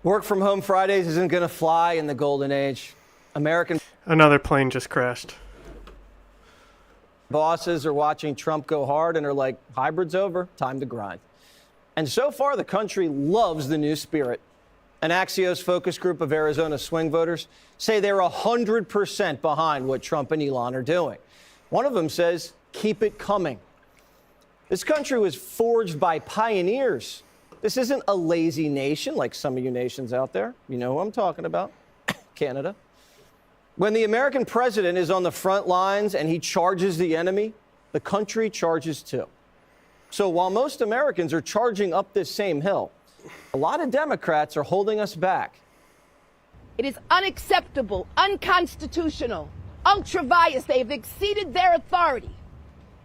Work from home Fridays isn't going to fly in the golden age. Another plane just crashed. Bosses are watching Trump go hard and are like, hybrid's over, time to grind. And so far, the country loves the new spirit. An Axios focus group of Arizona swing voters say they're 100% behind what Trump and Elon are doing. One of them says, keep it coming. This country was forged by pioneers. This isn't a lazy nation like some of you nations out there. You know who I'm talking about, Canada. When the American president is on the front lines and he charges the enemy, the country charges too. So while most Americans are charging up this same hill, a lot of Democrats are holding us back. It is unacceptable, unconstitutional, ultra-vires. They've exceeded their authority.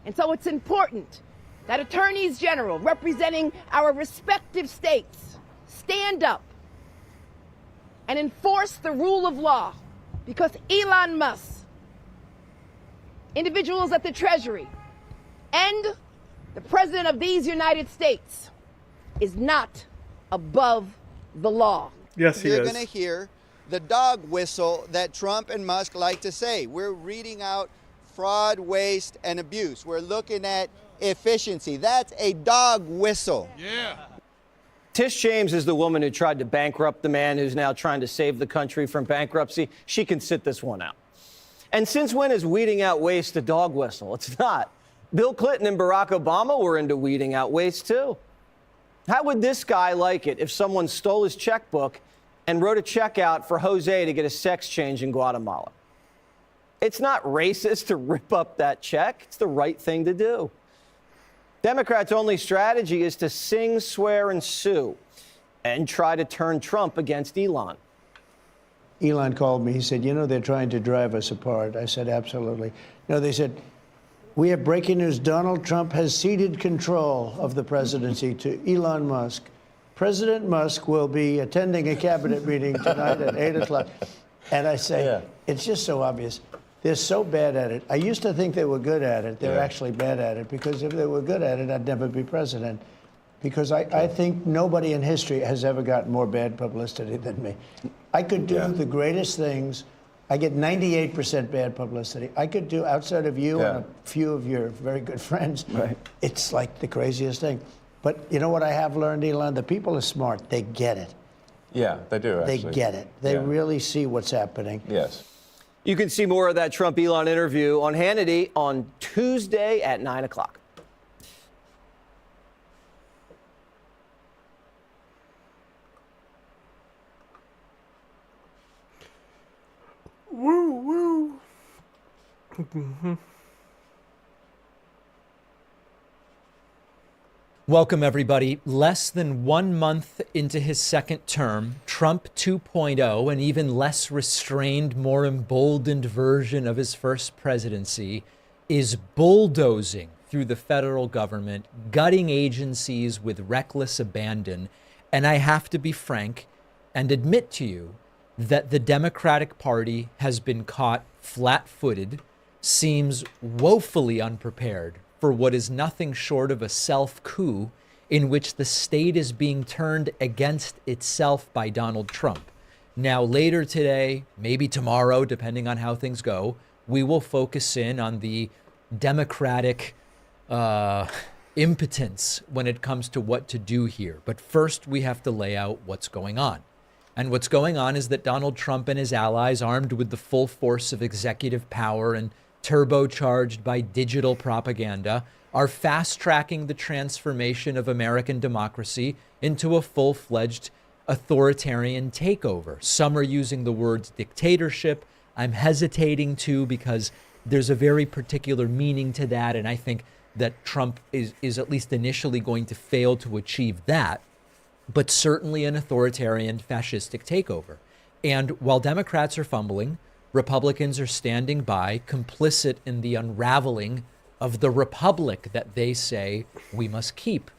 And so it's important that attorneys general representing our respective states stand up and enforce the rule of law, because Elon Musk, individuals at the Treasury, and the President of these United States is not above the law. Yes, he you're is. going to hear the dog whistle that Trump and Musk like to say. We're reading out fraud, waste, and abuse. We're looking at efficiency. That's a dog whistle. Yeah. Tish James is the woman who tried to bankrupt the man who's now trying to save the country from bankruptcy. She can sit this one out. And since when is weeding out waste a dog whistle? It's not. Bill Clinton and Barack Obama were into weeding out waste, too. How would this guy like it if someone stole his checkbook and wrote a check out for Jose to get a sex change in Guatemala? It's not racist to rip up that check. It's the right thing to do. Democrats' only strategy is to sing, swear, and sue and try to turn Trump against Elon. Elon called me. He said, you know, they're trying to drive us apart. I said, absolutely. No, they said, we have breaking news. Donald Trump has ceded control of the presidency to Elon Musk. President Musk will be attending a cabinet meeting tonight at 8 o'clock. And I say, it's just so obvious. They're so bad at it. I used to think they were good at it. They're actually bad at it, because if they were good at it, I'd never be president. Because I think nobody in history has ever gotten more bad publicity than me. I could do the greatest things. I get 98% bad publicity. I could do, outside of you and a few of your very good friends, it's like the craziest thing. But you know what I have learned, Elon? The people are smart. They get it. Yeah, they do, actually. They get it. They really see what's happening. Yes. You can see more of that Trump-Elon interview on Hannity on Tuesday at 9 o'clock. Woo, woo. Mm-hmm. Welcome, everybody. Less than 1 month into his second term, Trump 2.0, an even less restrained, more emboldened version of his first presidency, is bulldozing through the federal government, gutting agencies with reckless abandon. And I have to be frank and admit to you that the Democratic Party has been caught flat-footed, seems woefully unprepared for what is nothing short of a self-coup in which the state is being turned against itself by Donald Trump. Now, later today, maybe tomorrow, depending on how things go, we will focus in on the Democratic impotence when it comes to what to do here. But first, we have to lay out what's going on. And what's going on is that Donald Trump and his allies, armed with the full force of executive power and turbocharged by digital propaganda, are fast-tracking the transformation of American democracy into a full-fledged authoritarian takeover. Some are using the words dictatorship. I'm hesitating to, because there's a very particular meaning to that, and I think that Trump is at least initially going to fail to achieve that, but certainly an authoritarian fascistic takeover. And while Democrats are fumbling, Republicans are standing by, complicit in the unraveling of the republic that they say we must keep.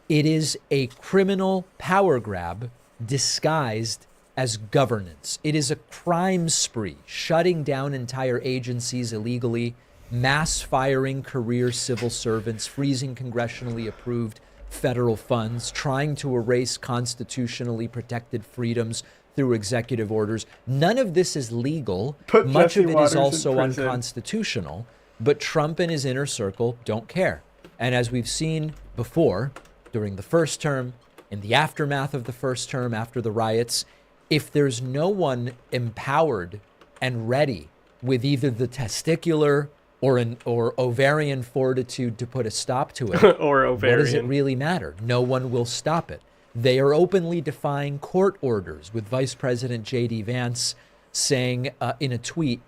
It is a criminal power grab disguised as governance. It is a crime spree, shutting down entire agencies illegally, mass firing career civil servants, freezing congressionally approved federal funds, trying to erase constitutionally protected freedoms through executive orders. None of this is legal. Much of it is also unconstitutional, but Trump and his inner circle don't care. And as we've seen before, during the first term, in the aftermath of the first term, after the riots, if there's no one empowered and ready with either the testicular or ovarian fortitude to put a stop to it, or ovarian, what does it really matter? No one will stop it. They are openly defying court orders, with Vice President J.D. Vance saying in a tweet,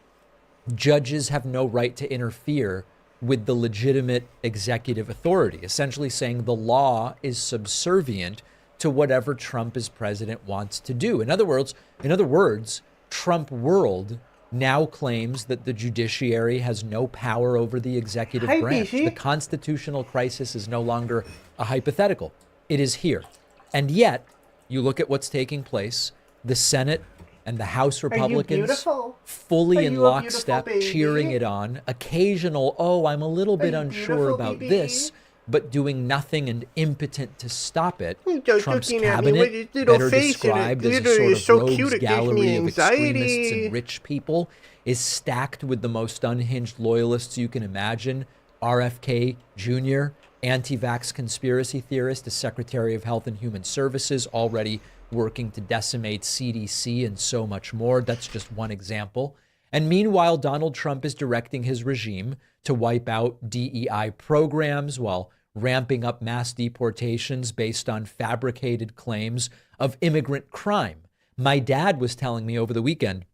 judges have no right to interfere with the legitimate executive authority, essentially saying the law is subservient to whatever Trump as president wants to do. In other words, Trump world now claims that the judiciary has no power over the executive branch. The constitutional crisis is no longer a hypothetical. It is here. And yet, you look at what's taking place, the Senate and the House Republicans fully in lockstep, cheering it on. Occasional, oh, I'm a little bit unsure about this, but doing nothing and impotent to stop it. Just Trump's looking at me cabinet, with his little better face, and described it as a literally sort is of so rogues cute it gives gallery me of extremists anxiety. and rich people, is stacked with the most unhinged loyalists you can imagine. RFK Jr., anti-vax conspiracy theorist, the Secretary of Health and Human Services, already working to decimate CDC and so much more. That's just one example. And meanwhile, Donald Trump is directing his regime to wipe out DEI programs while ramping up mass deportations based on fabricated claims of immigrant crime. My dad was telling me over the weekend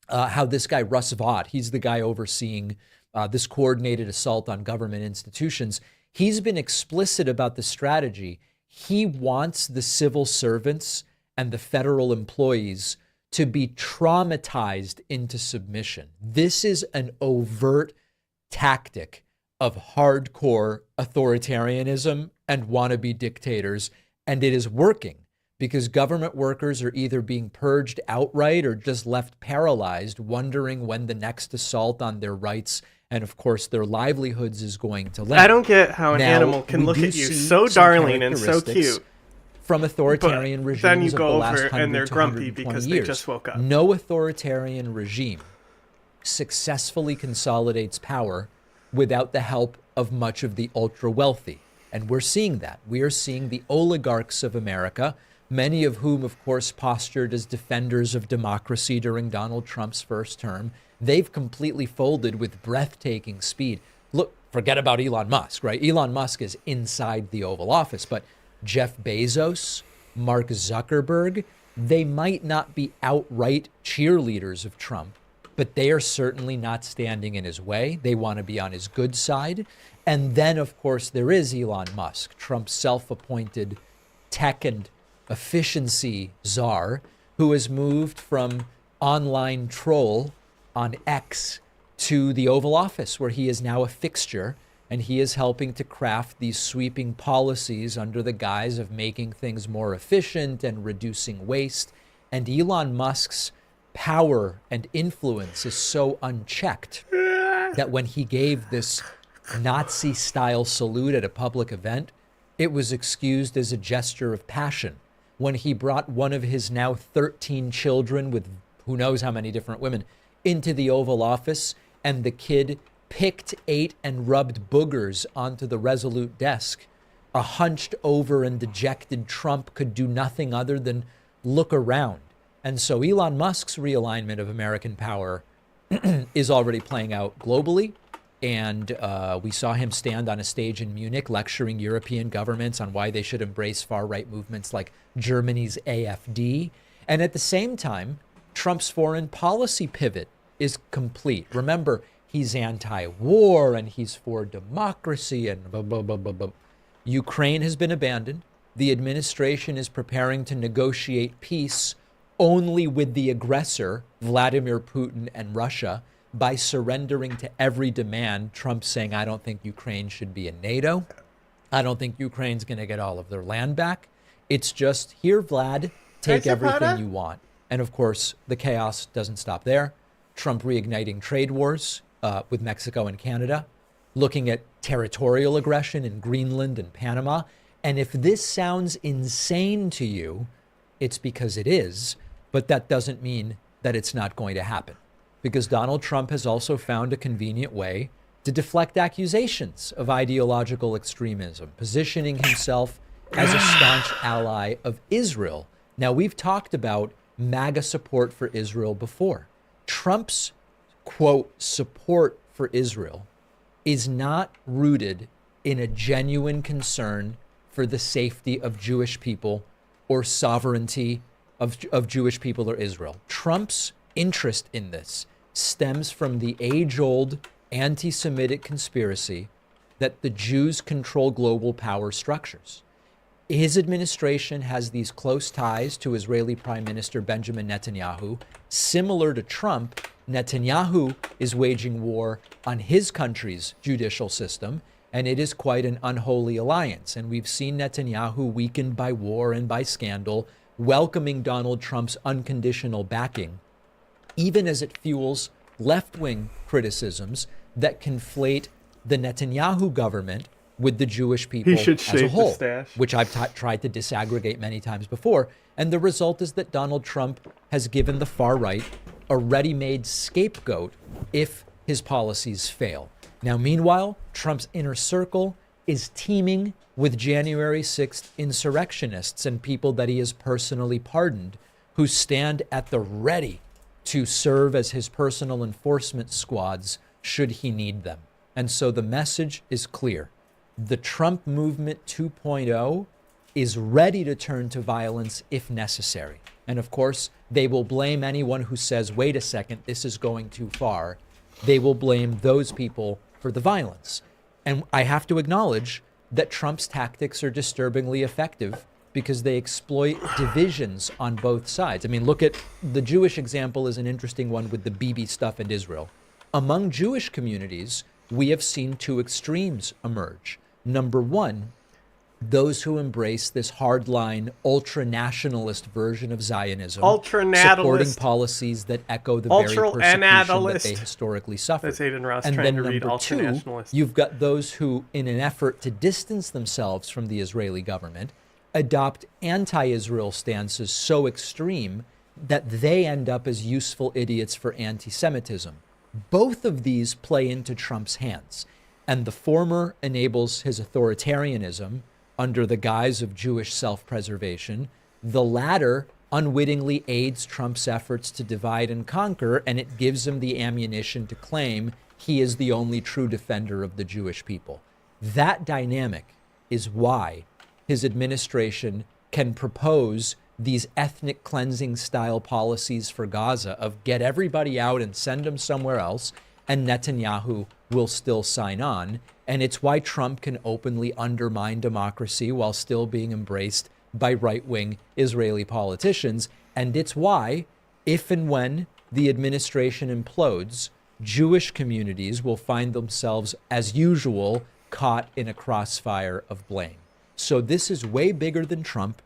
how this guy, Russ Vought, he's the guy overseeing this coordinated assault on government institutions. He's been explicit about the strategy. He wants the civil servants and the federal employees to be traumatized into submission. This is an overt tactic of hardcore authoritarianism and wannabe dictators, and it is working because government workers are either being purged outright or just left paralyzed, wondering when the next assault on their rights and, of course, their livelihoods is going to land. I don't get how an Now, animal can we look do at you see so some darling and so characteristics cute, from authoritarian but regimes then you of go the over last and 100 they're to grumpy 120 because years. they just woke up. No authoritarian regime successfully consolidates power without the help of much of the ultra-wealthy. And we're seeing that. We are seeing the oligarchs of America, many of whom, of course, postured as defenders of democracy during Donald Trump's first term. They've completely folded with breathtaking speed. Look, forget about Elon Musk, right? Elon Musk is inside the Oval Office, but Jeff Bezos, Mark Zuckerberg, they might not be outright cheerleaders of Trump, but they are certainly not standing in his way. They want to be on his good side. And then, of course, there is Elon Musk, Trump's self-appointed tech and efficiency czar, who has moved from online troll on X to the Oval Office, where he is now a fixture, and he is helping to craft these sweeping policies under the guise of making things more efficient and reducing waste. And Elon Musk's power and influence is so unchecked that when he gave this Nazi-style salute at a public event, it was excused as a gesture of passion. When he brought one of his now 13 children with who knows how many different women into the Oval Office, and the kid picked, ate, and rubbed boogers onto the Resolute desk, a hunched over and dejected Trump could do nothing other than look around. And so Elon Musk's realignment of American power is already playing out globally. And we saw him stand on a stage in Munich lecturing European governments on why they should embrace far-right movements like Germany's AfD. And at the same time, Trump's foreign policy pivot is complete. Remember, he's anti-war and he's for democracy and blah, blah, blah, blah, blah. Ukraine has been abandoned. The administration is preparing to negotiate peace only with the aggressor, Vladimir Putin and Russia, by surrendering to every demand. Trump saying, I don't think Ukraine should be in NATO. I don't think Ukraine's going to get all of their land back. It's just, here, Vlad, take everything you want. And of course, the chaos doesn't stop there. Trump reigniting trade wars with Mexico and Canada, looking at territorial aggression in Greenland and Panama. And if this sounds insane to you, it's because it is, but that doesn't mean that it's not going to happen. Because Donald Trump has also found a convenient way to deflect accusations of ideological extremism, positioning himself as a staunch ally of Israel. Now, we've talked about MAGA support for Israel before. Trump's, quote, support for Israel is not rooted in a genuine concern for the safety of Jewish people or sovereignty of Jewish people or Israel. Trump's interest in this stems from the age-old anti-Semitic conspiracy that the Jews control global power structures. His administration has these close ties to Israeli Prime Minister Benjamin Netanyahu. Similar to Trump, Netanyahu is waging war on his country's judicial system, and it is quite an unholy alliance. And we've seen Netanyahu, weakened by war and by scandal, welcoming Donald Trump's unconditional backing, even as it fuels left-wing criticisms that conflate the Netanyahu government with the Jewish people He should as shave a the whole, stash. which I've tried to disaggregate many times before. And the result is that Donald Trump has given the far right a ready-made scapegoat if his policies fail. Now, meanwhile, Trump's inner circle is teeming with January 6th insurrectionists and people that he has personally pardoned who stand at the ready to serve as his personal enforcement squads should he need them. And so the message is clear. The Trump movement 2.0 is ready to turn to violence if necessary. And of course, they will blame anyone who says, wait a second, this is going too far. They will blame those people for the violence. And I have to acknowledge that Trump's tactics are disturbingly effective because they exploit divisions on both sides. I mean, look at the Jewish example is an interesting one with the Bibi stuff in Israel. Among Jewish communities, we have seen two extremes emerge. Number one, those who embrace this hardline, ultra-nationalist version of Zionism, supporting policies that echo the very persecution that they historically suffered. That's Aiden Ross and trying then to read number two, ultra-nationalist. you've got those who, in an effort to distance themselves from the Israeli government, adopt anti-Israel stances so extreme that they end up as useful idiots for anti-Semitism. Both of these play into Trump's hands, and the former enables his authoritarianism under the guise of Jewish self-preservation. The latter unwittingly aids Trump's efforts to divide and conquer, and it gives him the ammunition to claim he is the only true defender of the Jewish people. That dynamic is why his administration can propose these ethnic cleansing style policies for Gaza of get everybody out and send them somewhere else, and Netanyahu will still sign on. And it's why Trump can openly undermine democracy while still being embraced by right-wing Israeli politicians. And it's why, if and when the administration implodes, Jewish communities will find themselves, as usual, caught in a crossfire of blame. So this is way bigger than Trump.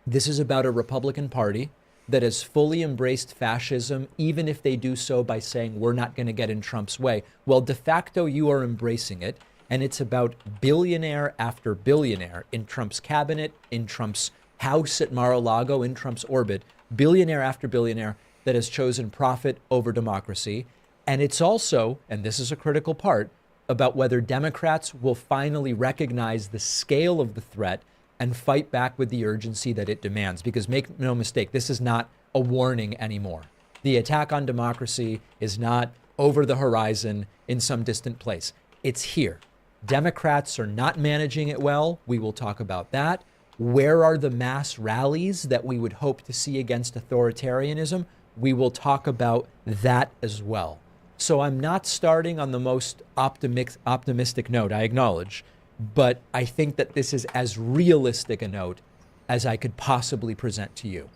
This is about a Republican Party that has fully embraced fascism, even if they do so by saying, we're not going to get in Trump's way. Well, de facto, you are embracing it. And it's about billionaire after billionaire in Trump's cabinet, in Trump's house at Mar-a-Lago, in Trump's orbit, billionaire after billionaire that has chosen profit over democracy. And it's also, and this is a critical part, about whether Democrats will finally recognize the scale of the threat and fight back with the urgency that it demands. Because make no mistake, this is not a warning anymore. The attack on democracy is not over the horizon in some distant place. It's here. Democrats are not managing it well. We will talk about that. Where are the mass rallies that we would hope to see against authoritarianism? We will talk about that as well. So I'm not starting on the most optimistic note, I acknowledge, but I think that this is as realistic a note as I could possibly present to you.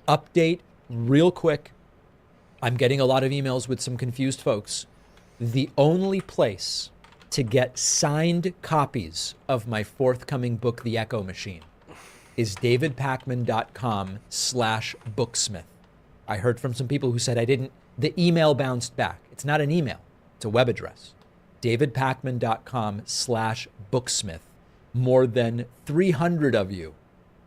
Update real quick. I'm getting a lot of emails with some confused folks. The only place to get signed copies of my forthcoming book, The Echo Machine, is davidpakman.com/booksmith. I heard from some people who said the email bounced back. It's not an email, it's a web address. davidpakman.com/booksmith. More than 300 of you.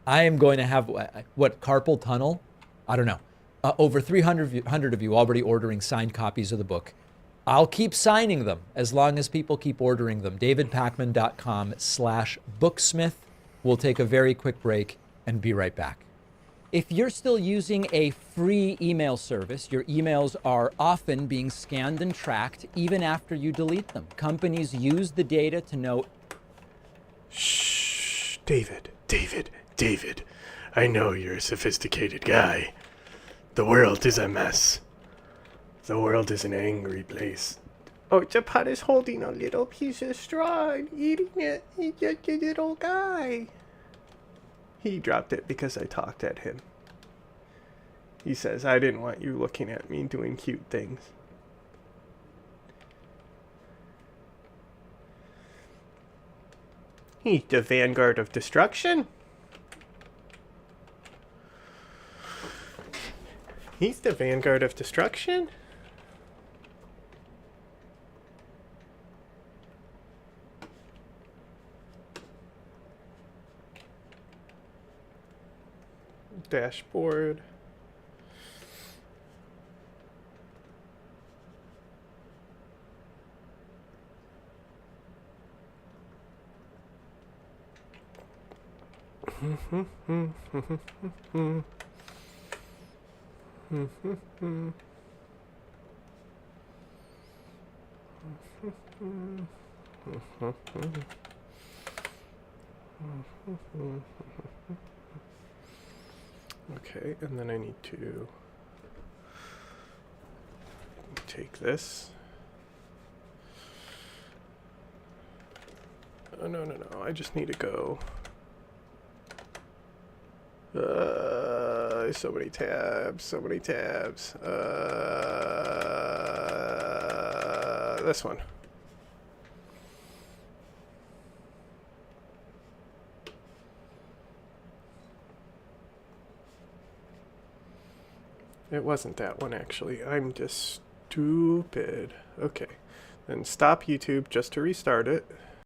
I am going to have, carpal tunnel? I don't know. Over 300 of you already ordering signed copies of the book. I'll keep signing them as long as people keep ordering them. davidpakman.com/booksmith. We'll take a very quick break and be right back. If you're still using a free email service, your emails are often being scanned and tracked even after you delete them. Companies use the data to know... Shh, David. I know you're a sophisticated guy. The world is a mess. The world is an angry place. Oh, Japan is holding a little piece of straw and eating it. He's just a little guy. He dropped it because I talked at him. He says, I didn't want you looking at me doing cute things. He's the vanguard of destruction. He's the vanguard of destruction? Dashboard. Okay, and then I need to take this. Oh, no, I just need to go. So many tabs, this one. It wasn't that one, actually. I'm just stupid. Okay. Then stop YouTube just to restart it.